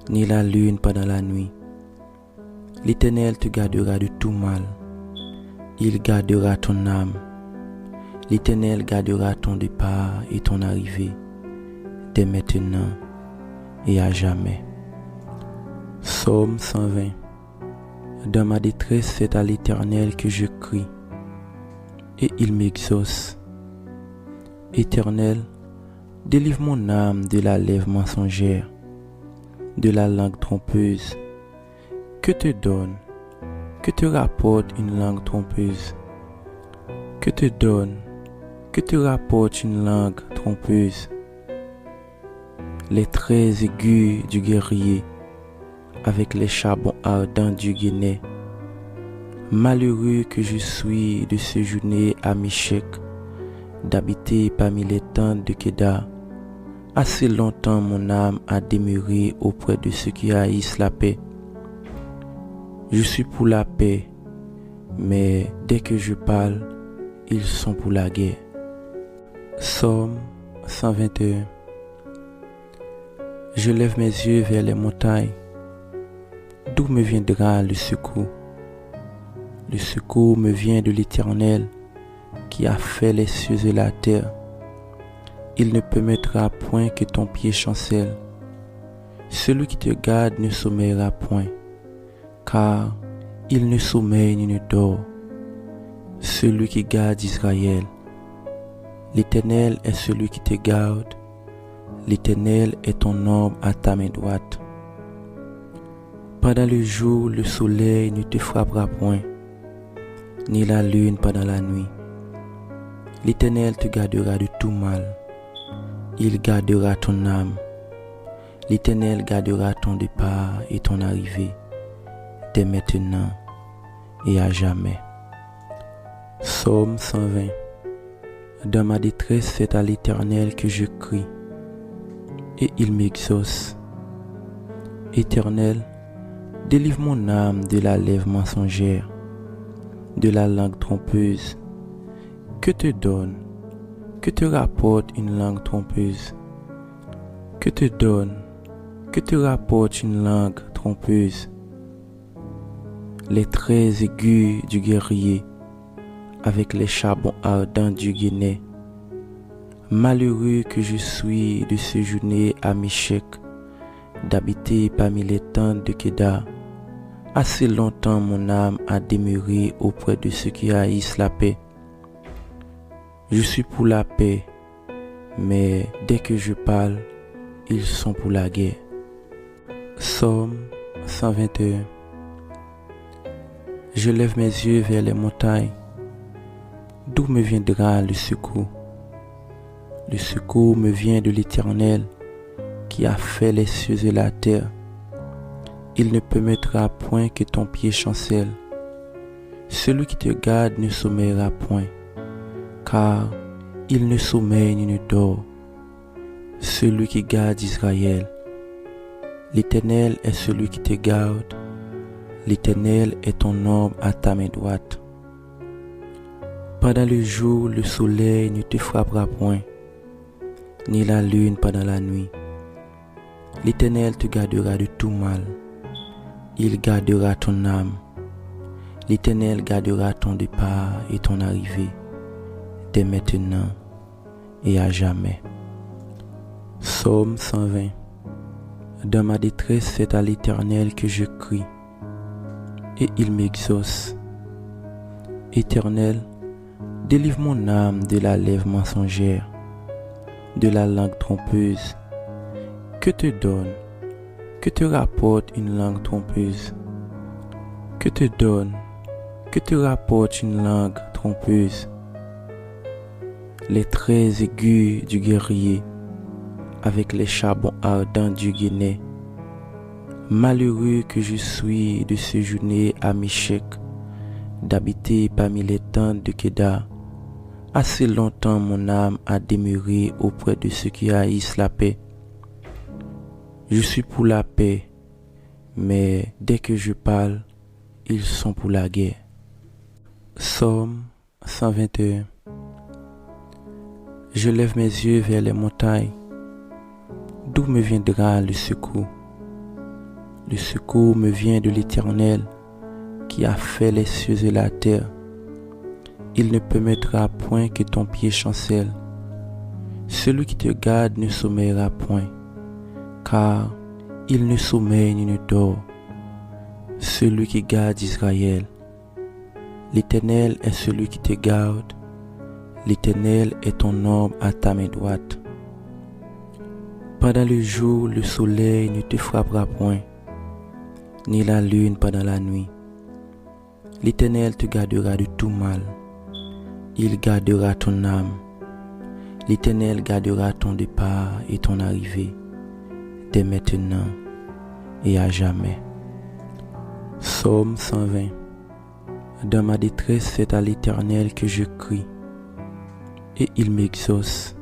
ni la lune pendant la nuit. L'Éternel te gardera de tout mal. Il gardera ton âme. L'Éternel gardera ton départ et ton arrivée, dès maintenant et à jamais. Psaume 120. Dans ma détresse, c'est à l'Éternel que je crie, et il m'exauce. Éternel, délivre mon âme de la lèvre mensongère, de la langue trompeuse. Que te donne, que te rapporte une langue trompeuse? Que te donne, que te rapporte une langue trompeuse. Les traits aigus du guerrier avec les charbons ardents du Guinée. Malheureux que je suis de séjourner à Michek, d'habiter parmi les tentes de Kedar. Assez longtemps mon âme a demeuré auprès de ceux qui haïssent la paix. Je suis pour la paix, mais dès que je parle, ils sont pour la guerre. Psaume 121. Je lève mes yeux vers les montagnes. D'où me viendra le secours? Le secours me vient de l'Éternel qui a fait les cieux et la terre. Il ne permettra point que ton pied chancelle. Celui qui te garde ne sommeillera point, car il ne sommeille ni ne dort. Celui qui garde Israël. L'Éternel est celui qui te garde. L'Éternel est ton ombre à ta main droite. Pendant le jour, le soleil ne te frappera point, ni la lune pendant la nuit. L'Éternel te gardera de tout mal. Il gardera ton âme. L'Éternel gardera ton départ et ton arrivée, dès maintenant et à jamais. Psaume 120. Dans ma détresse, c'est à l'Éternel que je crie, et il m'exauce. Éternel, délivre mon âme de la lèvre mensongère, de la langue trompeuse. Que te donne, que te rapporte une langue trompeuse? Que te donne, que te rapporte une langue trompeuse? Les traits aigus du guerrier avec les charbons ardents du Guinée. Malheureux que je suis de séjourner à Michek, d'habiter parmi les tentes de Kedar. Assez longtemps mon âme a demeuré auprès de ceux qui haïssent la paix. Je suis pour la paix, mais dès que je parle, ils sont pour la guerre. Psaume 121. Je lève mes yeux vers les montagnes. D'où me viendra le secours? Le secours me vient de l'Éternel qui a fait les cieux et la terre. Il ne permettra point que ton pied chancelle. Celui qui te garde ne sommeillera point, car il ne sommeille ni ne dort. Celui qui garde Israël. L'Éternel est celui qui te garde. L'Éternel est ton ombre à ta main droite. Pendant le jour, le soleil ne te frappera point, ni la lune pendant la nuit. L'Éternel te gardera de tout mal. Il gardera ton âme. L'Éternel gardera ton départ et ton arrivée, dès maintenant et à jamais. Psaume 120. Dans ma détresse, c'est à l'Éternel que je crie, et il m'exauce. Éternel, délivre mon âme de la lèvre mensongère, de la langue trompeuse. Que te donne, que te rapporte une langue trompeuse? Que te donne, que te rapporte une langue trompeuse? Les traits aigus du guerrier avec les charbons ardents du Guinée. Malheureux que je suis de séjourner à Michek, d'habiter parmi les tentes de Kedar. Assez longtemps mon âme a demeuré auprès de ceux qui haïssent la paix. Je suis pour la paix, mais dès que je parle, ils sont pour la guerre. Psaume 121. Je lève mes yeux vers les montagnes. D'où me viendra le secours? Le secours me vient de l'Éternel qui a fait les cieux et la terre. Il ne permettra point que ton pied chancelle. Celui qui te garde ne sommeillera point, car il ne sommeille ni ne dort. Celui qui garde Israël. L'Éternel est celui qui te garde. L'Éternel est ton ombre à ta main droite. Pendant le jour, le soleil ne te frappera point, ni la lune pendant la nuit. L'Éternel te gardera de tout mal. Il gardera ton âme. L'Éternel gardera ton départ et ton arrivée, dès maintenant et à jamais. Psaume 120. Dans ma détresse, c'est à l'Éternel que je crie, et il m'exauce.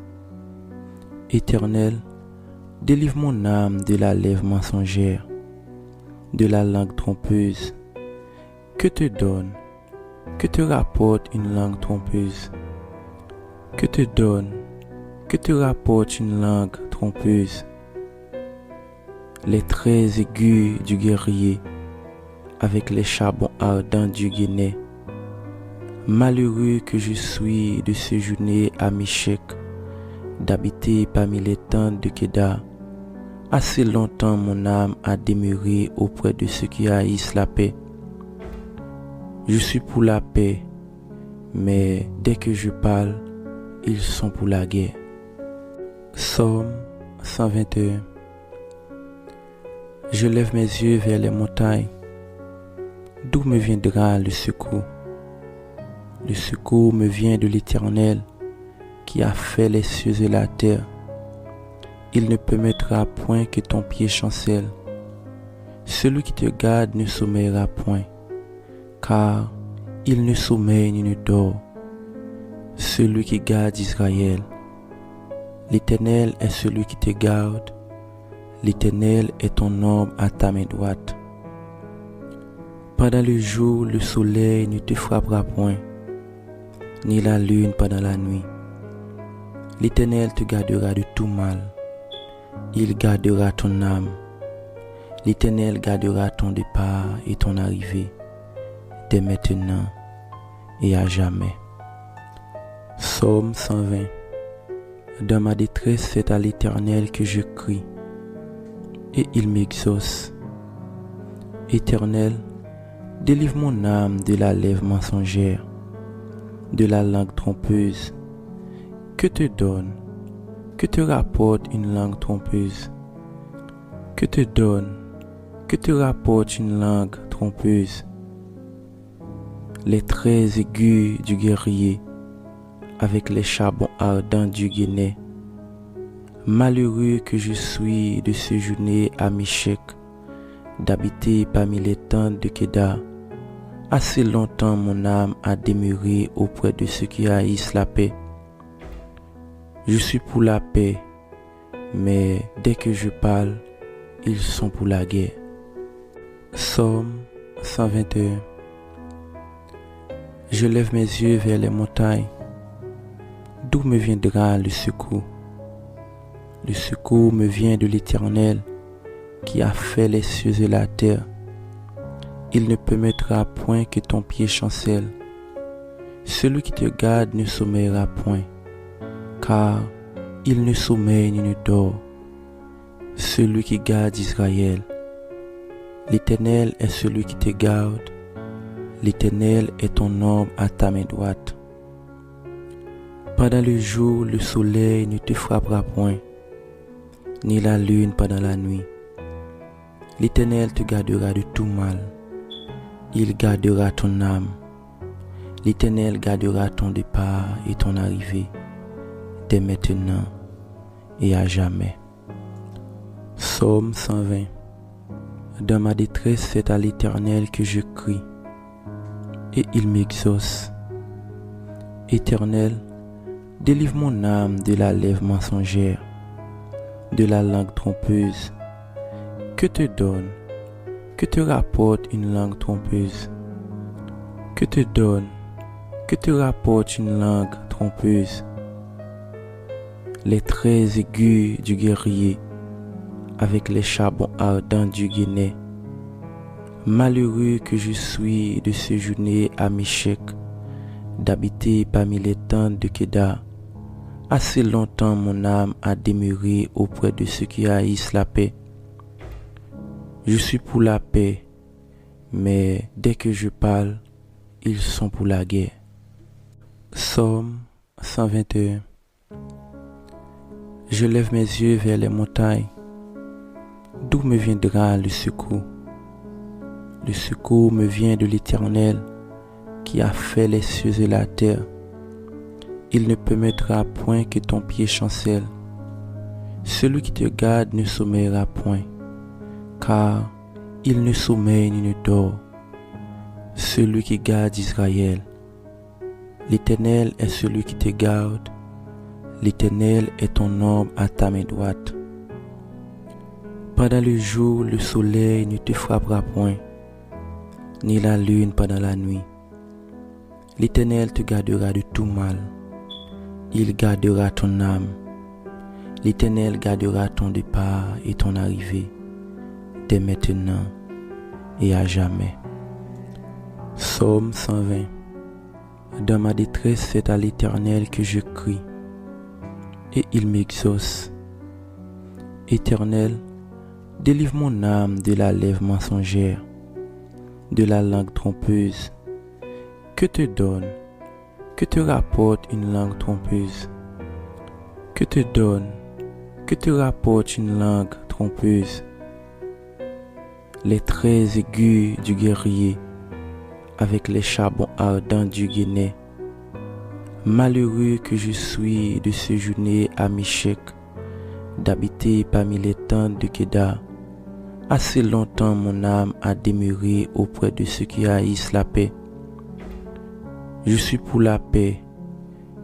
Éternel, délivre mon âme de la lèvre mensongère, de la langue trompeuse. Que te donne, que te rapporte une langue trompeuse? Que te donne, que te rapporte une langue trompeuse? Les traits aigus du guerrier, avec les charbons ardents du Guinée. Malheureux que je suis de séjourner à Michek, d'habiter parmi les tentes de Kédar. Assez longtemps mon âme a demeuré auprès de ceux qui haïssent la paix. Je suis pour la paix, mais dès que je parle, ils sont pour la guerre. Psaume 121. Je lève mes yeux vers les montagnes. D'où me viendra le secours? Le secours me vient de l'Éternel, qui a fait les cieux et la terre. Il ne permettra point que ton pied chancelle. Celui qui te garde ne sommeillera point, car il ne sommeille ni ne dort. Celui qui garde Israël. L'Éternel est celui qui te garde. L'Éternel est ton ombre à ta main droite. Pendant le jour, le soleil ne te frappera point, ni la lune pendant la nuit. L'Éternel te gardera de tout mal. Il gardera ton âme. L'Éternel gardera ton départ et ton arrivée, dès maintenant et à jamais. Psaume 120. Dans ma détresse, c'est à l'Éternel que je crie, et il m'exauce. Éternel, délivre mon âme de la lèvre mensongère, de la langue trompeuse. Que te donne, que te rapporte une langue trompeuse? Que te donne, que te rapporte une langue trompeuse? Les traits aigus du guerrier, avec les charbons ardents du Guinée. Malheureux que je suis de séjourner à Michek, d'habiter parmi les tentes de Kédar. Assez longtemps mon âme a demeuré auprès de ceux qui haïssent la paix. Je suis pour la paix, mais dès que je parle, ils sont pour la guerre. Psaume 121. Je lève mes yeux vers les montagnes. D'où me viendra le secours? Le secours me vient de l'Éternel, qui a fait les cieux et la terre. Il ne permettra point que ton pied chancelle. Celui qui te garde ne sommeillera point, car il ne sommeille ni ne dort. Celui qui garde Israël. L'Éternel est celui qui te garde. L'Éternel est ton ombre à ta main droite. Pendant le jour, le soleil ne te frappera point, ni la lune pendant la nuit. L'Éternel te gardera de tout mal. Il gardera ton âme. L'Éternel gardera ton départ et ton arrivée, dès maintenant et à jamais. Psaume 120. Dans ma détresse, c'est à l'Éternel que je crie, et il m'exauce. Éternel, délivre mon âme de la lèvre mensongère, de la langue trompeuse. Que te donne, que te rapporte une langue trompeuse? Que te donne, que te rapporte une langue trompeuse? Les traits aigus du guerrier, avec les charbons ardents du Guinée. Malheureux que je suis de séjourner à Michek, d'habiter parmi les tentes de Kédar. Assez longtemps mon âme a demeuré auprès de ceux qui haïssent la paix. Je suis pour la paix, mais dès que je parle, ils sont pour la guerre. Psaume 121. Je lève mes yeux vers les montagnes. D'où me viendra le secours? Le secours me vient de l'Éternel, qui a fait les cieux et la terre. Il ne permettra point que ton pied chancelle. Celui qui te garde ne sommeillera point, car il ne sommeille ni ne dort. Celui qui garde Israël. L'Éternel est celui qui te garde. L'Éternel est ton ombre à ta main droite. Pendant le jour, le soleil ne te frappera point, ni la lune pendant la nuit. L'Éternel te gardera de tout mal. Il gardera ton âme. L'Éternel gardera ton départ et ton arrivée, dès maintenant et à jamais. Psaume 120. Dans ma détresse, c'est à l'Éternel que je crie, et il m'exauce. Éternel, délivre mon âme de la lèvre mensongère, de la langue trompeuse. Que te donne, que te rapporte une langue trompeuse? Que te donne, que te rapporte une langue trompeuse? Les traits aigus du guerrier, avec les charbons ardents du guéné. Malheureux que je suis de séjourner à Michek, d'habiter parmi les tentes de Kédar. Assez longtemps mon âme a demeuré auprès de ceux qui haïssent la paix. Je suis pour la paix,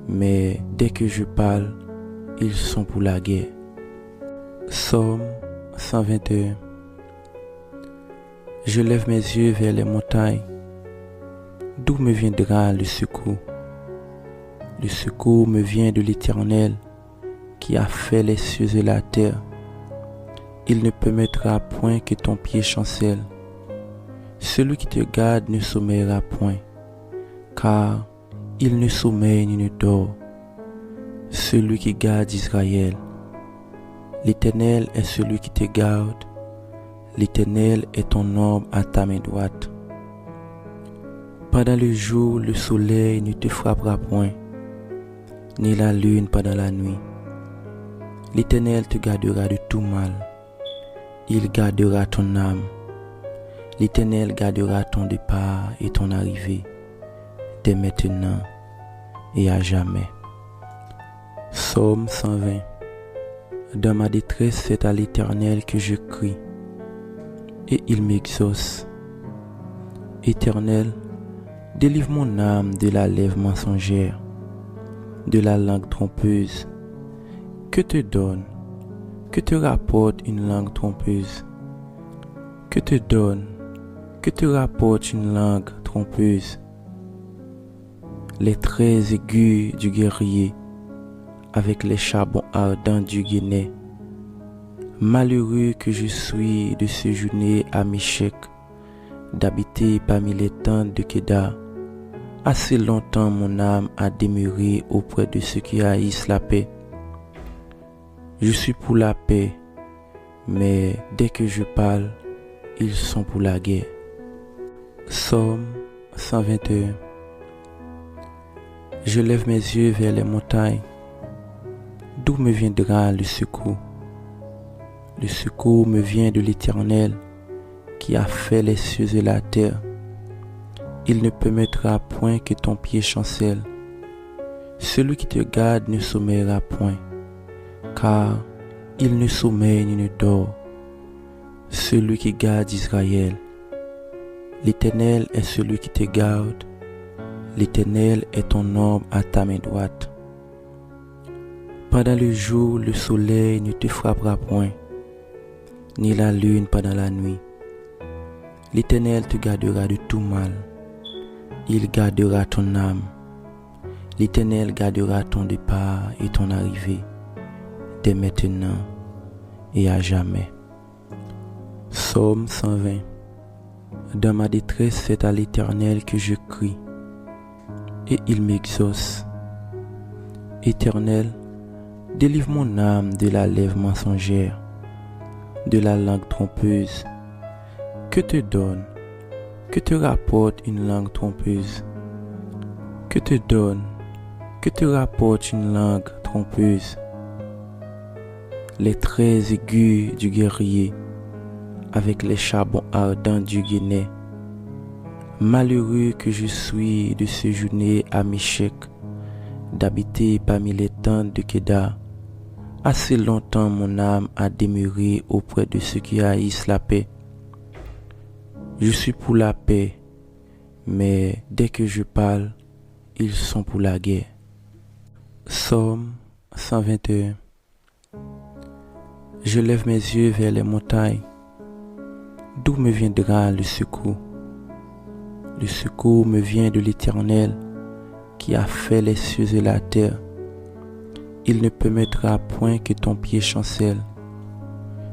mais dès que je parle, ils sont pour la guerre. Psaume 121. Je lève mes yeux vers les montagnes. D'où me viendra le secours? Le secours me vient de l'Éternel, qui a fait les cieux et la terre. Il ne permettra point que ton pied chancelle. Celui qui te garde ne sommeillera point, car il ne sommeille ni ne dort. Celui qui garde Israël. L'Éternel est celui qui te garde. L'Éternel est ton ombre à ta main droite. Pendant le jour, le soleil ne te frappera point, ni la lune pendant la nuit. L'Éternel te gardera de tout mal. Il gardera ton âme. L'Éternel gardera ton départ et ton arrivée, dès maintenant et à jamais. Psaume 120. Dans ma détresse, c'est à l'Éternel que je crie, et il m'exauce. Éternel, délivre mon âme de la lèvre mensongère, de la langue trompeuse. Que te donne, que te rapporte une langue trompeuse? Que te donne, que te rapporte une langue trompeuse? Les traits aigus du guerrier, avec les charbons ardents du guéné. Malheureux que je suis de séjourner à Michek, d'habiter parmi les tentes de Kédar. Assez longtemps mon âme a demeuré auprès de ceux qui haïssent la paix. Je suis pour la paix, mais dès que je parle, ils sont pour la guerre. Psaume 121. Je lève mes yeux vers les montagnes. D'où me viendra le secours? Le secours me vient de l'Éternel, qui a fait les cieux et la terre. Il ne permettra point que ton pied chancelle. Celui qui te garde ne sommeillera point, car il ne sommeille ni ne dort. Celui qui garde Israël. L'Éternel est celui qui te garde. L'Éternel est ton ombre à ta main droite. Pendant le jour, le soleil ne te frappera point, ni la lune pendant la nuit. L'Éternel te gardera de tout mal. Il gardera ton âme. L'Éternel gardera ton départ et ton arrivée, dès maintenant et à jamais. Psaume 120. Dans ma détresse, c'est à l'Éternel que je crie, et il m'exauce. Éternel, délivre mon âme de la lèvre mensongère, de la langue trompeuse. Que te donne, que te rapporte une langue trompeuse? Que te donne, que te rapporte une langue trompeuse? Les traits aigus du guerrier, avec les charbons ardents du guéné. Malheureux que je suis de séjourner à Michek, d'habiter parmi les tentes de Kédar. Assez longtemps mon âme a demeuré auprès de ceux qui haïssent la paix. Je suis pour la paix, mais dès que je parle, ils sont pour la guerre. Psaume 121. Je lève mes yeux vers les montagnes. D'où me viendra le secours? Le secours me vient de l'Éternel qui a fait les cieux et la terre. Il ne permettra point que ton pied chancelle.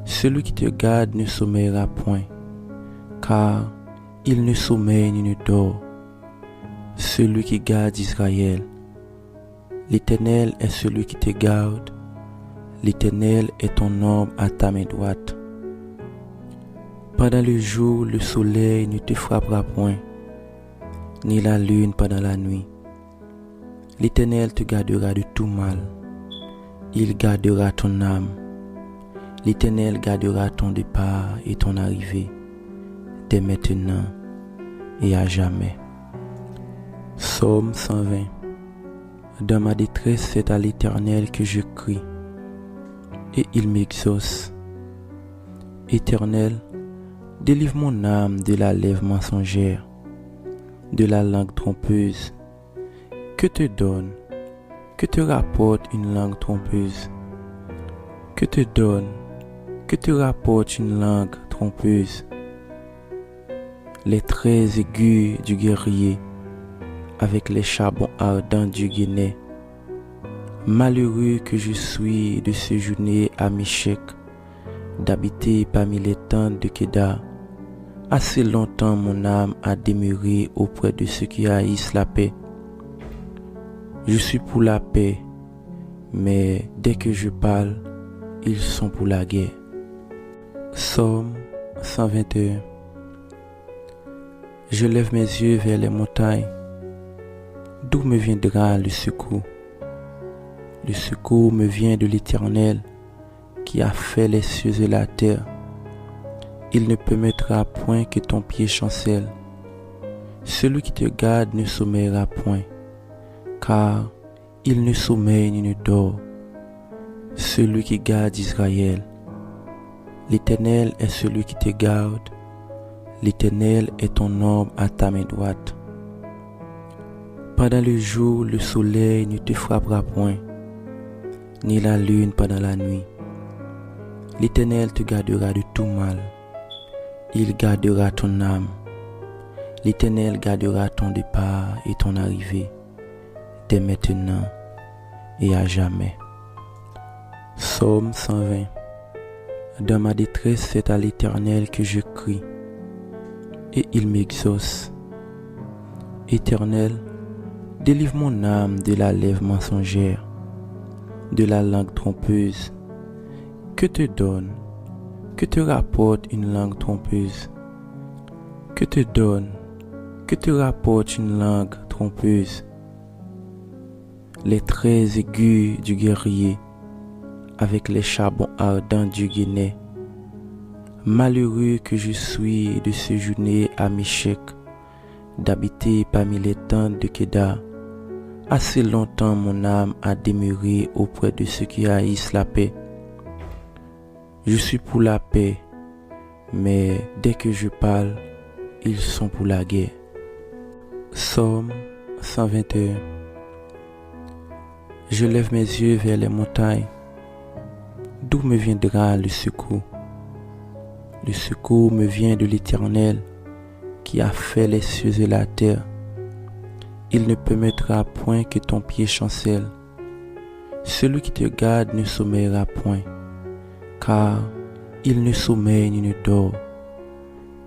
Celui qui te garde ne sommeillera point, car il ne sommeille ni ne dort. Celui qui garde Israël. L'Éternel est celui qui te garde. L'Éternel est ton ombre à ta main droite. Pendant le jour, le soleil ne te frappera point, ni la lune pendant la nuit. L'Éternel te gardera de tout mal. Il gardera ton âme. L'Éternel gardera ton départ et ton arrivée, dès maintenant et à jamais. Psaume 120. Dans ma détresse, c'est à l'Éternel que je crie, et il m'exauce. Éternel, délivre mon âme de la lèvre mensongère, de la langue trompeuse. Que te donne, que te rapporte une langue trompeuse? Que te donne, que te rapporte une langue trompeuse? Les traits aigus du guerrier, avec les charbons ardents du Guinée. Malheureux que je suis de séjourner à Méchec, d'habiter parmi les tentes de Kédar. Assez longtemps mon âme a demeuré auprès de ceux qui haïssent la paix. Je suis pour la paix, mais dès que je parle, ils sont pour la guerre. Psaume 121. Je lève mes yeux vers les montagnes. D'où me viendra le secours? Le secours me vient de l'Éternel qui a fait les cieux et la terre. Il ne permettra point que ton pied chancelle. Celui qui te garde ne sommeillera point, car il ne sommeille ni ne dort. Celui qui garde Israël. L'Éternel est celui qui te garde. L'Éternel est ton ombre à ta main droite. Pendant le jour, le soleil ne te frappera point, ni la lune pendant la nuit. L'Éternel te gardera de tout mal. Il gardera ton âme. L'Éternel gardera ton départ et ton arrivée, dès maintenant et à jamais. Psaume 120. Dans ma détresse, c'est à l'Éternel que je crie, et il m'exauce. Éternel, délivre mon âme de la lèvre mensongère, de la langue trompeuse. Que te donne, que te rapporte une langue trompeuse? Que te donne, que te rapporte une langue trompeuse? Les traits aigus du guerrier, avec les charbons ardents du Guinée. Malheureux que je suis de séjourner à Méchec, d'habiter parmi les tentes de Kédar. Assez longtemps mon âme a demeuré auprès de ceux qui haïssent la paix. Je suis pour la paix, mais dès que je parle, ils sont pour la guerre. Psaume 121. Je lève mes yeux vers les montagnes. D'où me viendra le secours? Le secours me vient de l'Éternel qui a fait les cieux et la terre. Il ne permettra point que ton pied chancelle. Celui qui te garde ne sommeillera point, car il ne sommeille ni ne dort.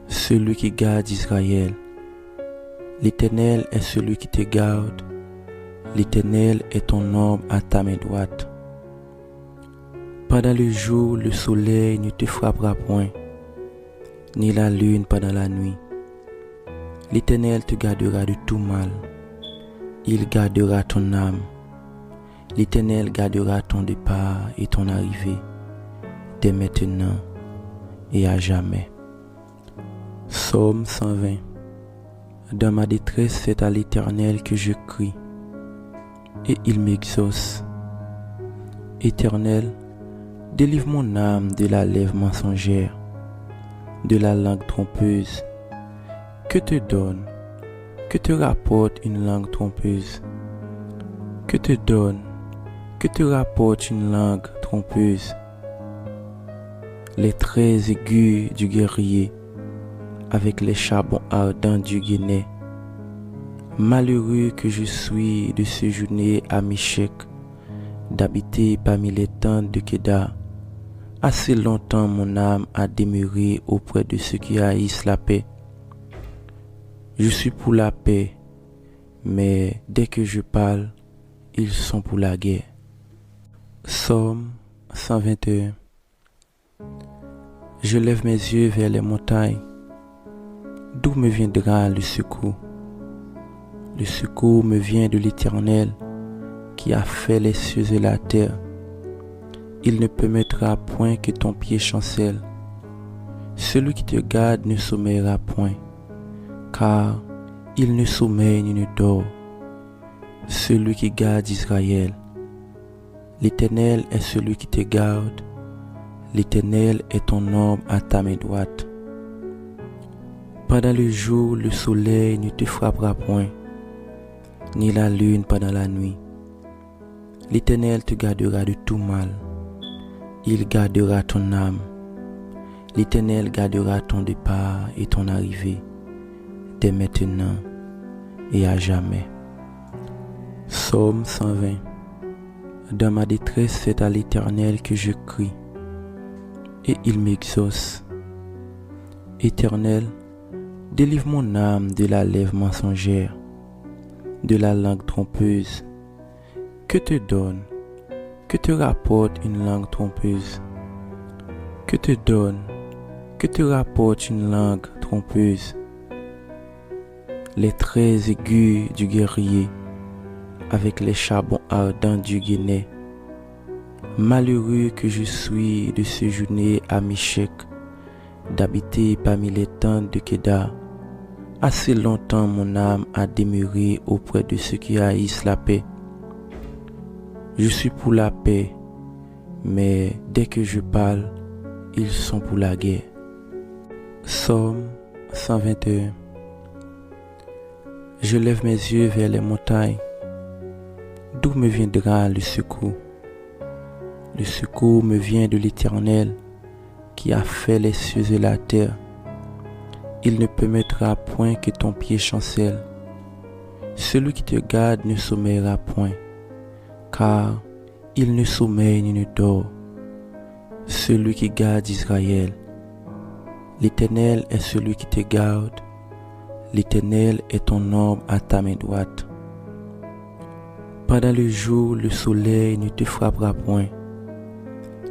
Celui qui garde Israël. L'Éternel est celui qui te garde. L'Éternel est ton ombre à ta main droite. Pendant le jour, le soleil ne te frappera point, ni la lune pendant la nuit. L'Éternel te gardera de tout mal. Il gardera ton âme. L'Éternel gardera ton départ et ton arrivée, dès maintenant et à jamais. Psaume 120. Dans ma détresse, c'est à l'Éternel que je crie, et il m'exauce. Éternel, délivre mon âme de la lèvre mensongère, de la langue trompeuse. Que te donne, que te rapporte une langue trompeuse? Que te donne, que te rapporte une langue trompeuse? Les traits aigus du guerrier, avec les charbons ardents du Guinée. Malheureux que je suis de séjourner à Michek, d'habiter parmi les tentes de Kéda. Assez longtemps mon âme a demeuré auprès de ceux qui haïssent la paix. Je suis pour la paix, mais dès que je parle, ils sont pour la guerre. Psaume 121. Je lève mes yeux vers les montagnes. D'où me viendra le secours? Le secours me vient de l'Éternel, qui a fait les cieux et la terre. Il ne permettra point que ton pied chancelle. Celui qui te garde ne sommeillera point, car il ne sommeille ni ne dort. Celui qui garde Israël. L'Éternel est celui qui te garde. L'Éternel est ton ombre à ta main droite. Pendant le jour, le soleil ne te frappera point, ni la lune pendant la nuit. L'Éternel te gardera de tout mal. Il gardera ton âme. L'Éternel gardera ton départ et ton arrivée, dès maintenant et à jamais. Psaume 120. Dans ma détresse, c'est à l'Éternel que je crie, et il m'exauce. Éternel, délivre mon âme de la lèvre mensongère, de la langue trompeuse. Que te donne, que te rapporte une langue trompeuse? Que te donne, que te rapporte une langue trompeuse? Les traits aigus du guerrier, avec les charbons ardents du Guinée. Malheureux que je suis de séjourner à Michek, d'habiter parmi les tentes de Kéda. Assez longtemps mon âme a demeuré auprès de ceux qui haïssent la paix. Je suis pour la paix, mais dès que je parle, ils sont pour la guerre. Psaume 121. Je lève mes yeux vers les montagnes. D'où me viendra le secours? Le secours me vient de l'Éternel, qui a fait les cieux et la terre. Il ne permettra point que ton pied chancelle. Celui qui te garde ne sommeillera point, car il ne sommeille ni ne dort. Celui qui garde Israël. L'Éternel est celui qui te garde. L'Éternel est ton ombre à ta main droite. Pendant le jour, le soleil ne te frappera point,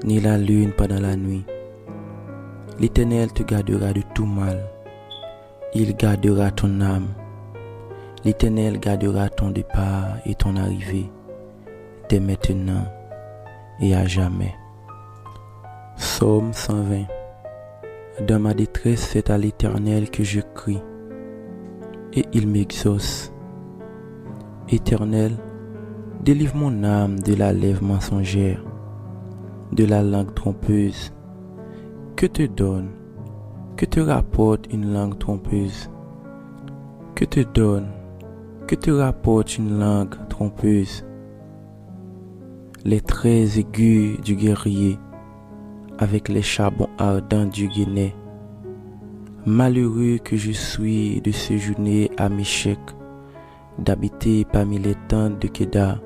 ni la lune pendant la nuit. L'Éternel te gardera de tout mal. Il gardera ton âme. L'Éternel gardera ton départ et ton arrivée, dès maintenant et à jamais. Psaume 120. Dans ma détresse, c'est à l'Éternel que je crie, et il m'exauce. Éternel, délivre mon âme de la lèvre mensongère, de la langue trompeuse. Que te donne, que te rapporte une langue trompeuse? Que te donne, que te rapporte une langue trompeuse? Les traits aigus du guerrier, avec les charbons ardents du Guinée. Malheureux que je suis de séjourner à Michek, d'habiter parmi les tentes de Kéda.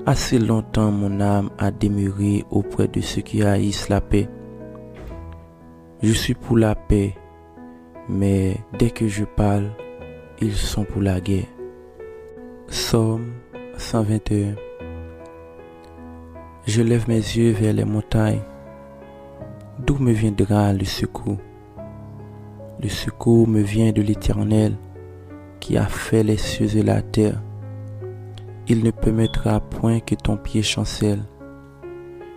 Assez longtemps mon âme a demeuré auprès de ceux qui haïssent la paix. Je suis pour la paix, mais dès que je parle, ils sont pour la guerre. Psaume 121. Je lève mes yeux vers les montagnes. D'où me viendra le secours? Le secours me vient de l'Éternel, qui a fait les cieux et la terre. Il ne permettra point que ton pied chancelle.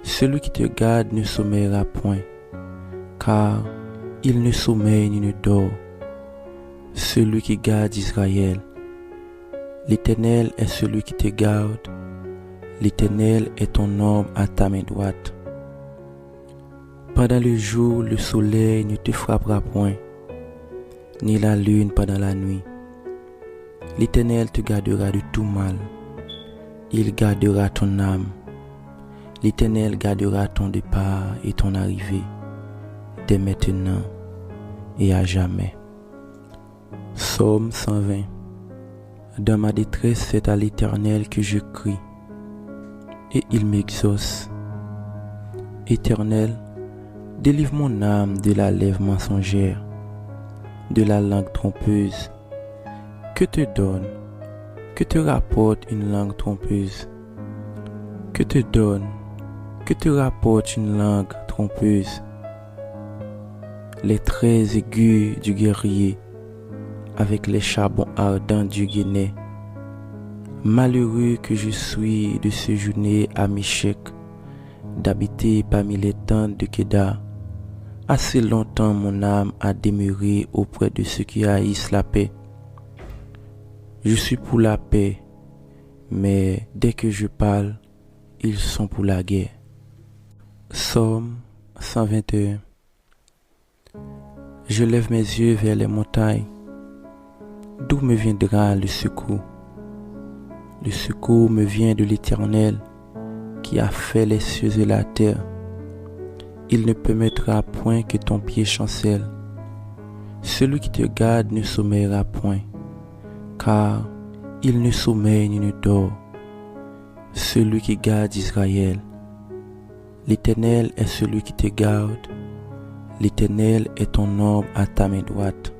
Celui qui te garde ne sommeillera point, car il ne sommeille ni ne dort. Celui qui garde Israël. L'Éternel est celui qui te garde. L'Éternel est ton ombre à ta main droite. Pendant le jour, le soleil ne te frappera point, ni la lune pendant la nuit. L'Éternel te gardera de tout mal. Il gardera ton âme. L'Éternel gardera ton départ et ton arrivée, dès maintenant et à jamais. Psaume 120. Dans ma détresse, c'est à l'Éternel que je crie, et il m'exauce. Éternel, délivre mon âme de la lèvre mensongère, de la langue trompeuse. Que te donne, que te rapporte une langue trompeuse? Que te donne, que te rapporte une langue trompeuse? Les traits aigus du guerrier, avec les charbons ardents du Guinée. Malheureux que je suis de séjourner à Méchec, d'habiter parmi les tentes de Kédar. Assez longtemps mon âme a demeuré auprès de ceux qui haïssent la paix. Je suis pour la paix, mais dès que je parle, ils sont pour la guerre. Psaume 121. Je lève mes yeux vers les montagnes. D'où me viendra le secours? Le secours me vient de l'Éternel, qui a fait les cieux et la terre. Il ne permettra point que ton pied chancelle. Celui qui te garde ne sommeillera point, car il ne sommeille ni ne dort. Celui qui garde Israël. L'Éternel est celui qui te garde. L'Éternel est ton ombre à ta main droite.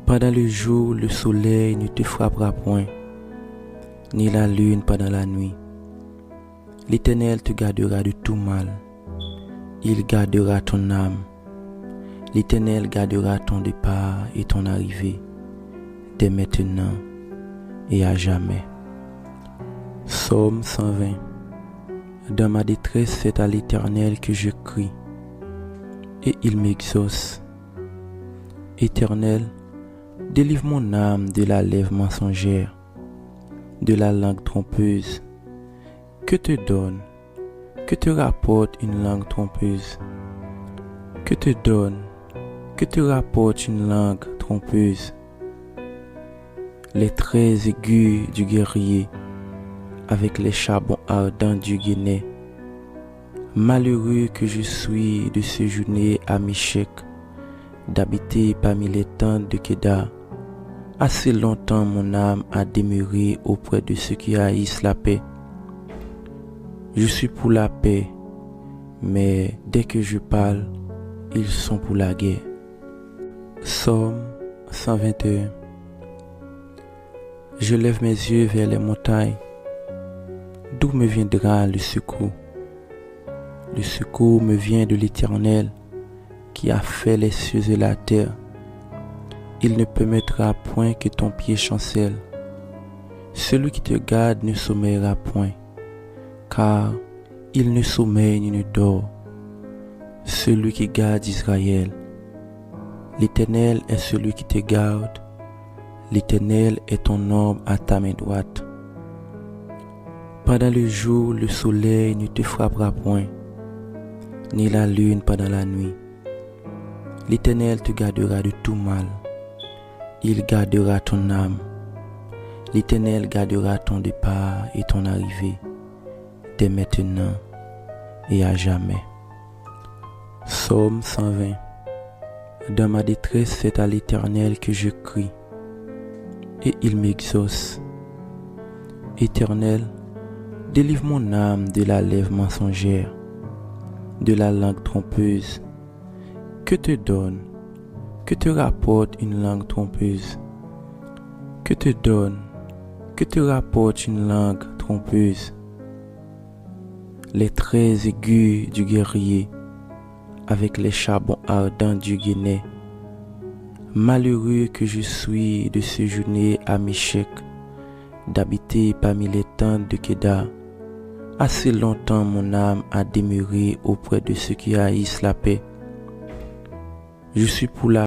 Pendant le jour, le soleil ne te frappera point, ni la lune pendant la nuit. L'Éternel te gardera de tout mal. Il gardera ton âme. L'Éternel gardera ton départ et ton arrivée, dès maintenant et à jamais. Psaume 120. Dans ma détresse, c'est à l'Éternel que je crie, et il m'exauce. Éternel, délivre mon âme de la lèvre mensongère, de la langue trompeuse. Que te donne, que te rapporte une langue trompeuse? Que te donne, que te rapporte une langue trompeuse? Les traits aigus du guerrier, avec les charbons ardents du Guinée. Malheureux que je suis de séjourner à Méchec, d'habiter parmi les tentes de Kédar. Assez longtemps mon âme a demeuré auprès de ceux qui haïssent la paix. Je suis pour la paix, mais dès que je parle, ils sont pour la guerre. Psaume 121. Je lève mes yeux vers les montagnes. D'où me viendra le secours? Le secours me vient de l'Éternel, qui a fait les cieux et la terre. Il ne permettra point que ton pied chancelle. Celui qui te garde ne sommeillera point, car il ne sommeille ni ne dort. Celui qui garde Israël. L'Éternel est celui qui te garde. L'Éternel est ton ombre à ta main droite. Pendant le jour, le soleil ne te frappera point, ni la lune pendant la nuit. L'Éternel te gardera de tout mal. Il gardera ton âme. L'Éternel gardera ton départ et ton arrivée, dès maintenant et à jamais. Psaume 120. Dans ma détresse, c'est à l'Éternel que je crie, et il m'exauce. Éternel, délivre mon âme de la lèvre mensongère, de la langue trompeuse. Que te donne, que te rapporte une langue trompeuse? Que te donne, que te rapporte une langue trompeuse? Les traits aigus du guerrier, avec les charbons ardents du Guinée. Malheureux que je suis de séjourner à Méchec, d'habiter parmi les tentes de Kédar. Assez longtemps mon âme a demeuré auprès de ceux qui haïssent la paix. Je suis pour la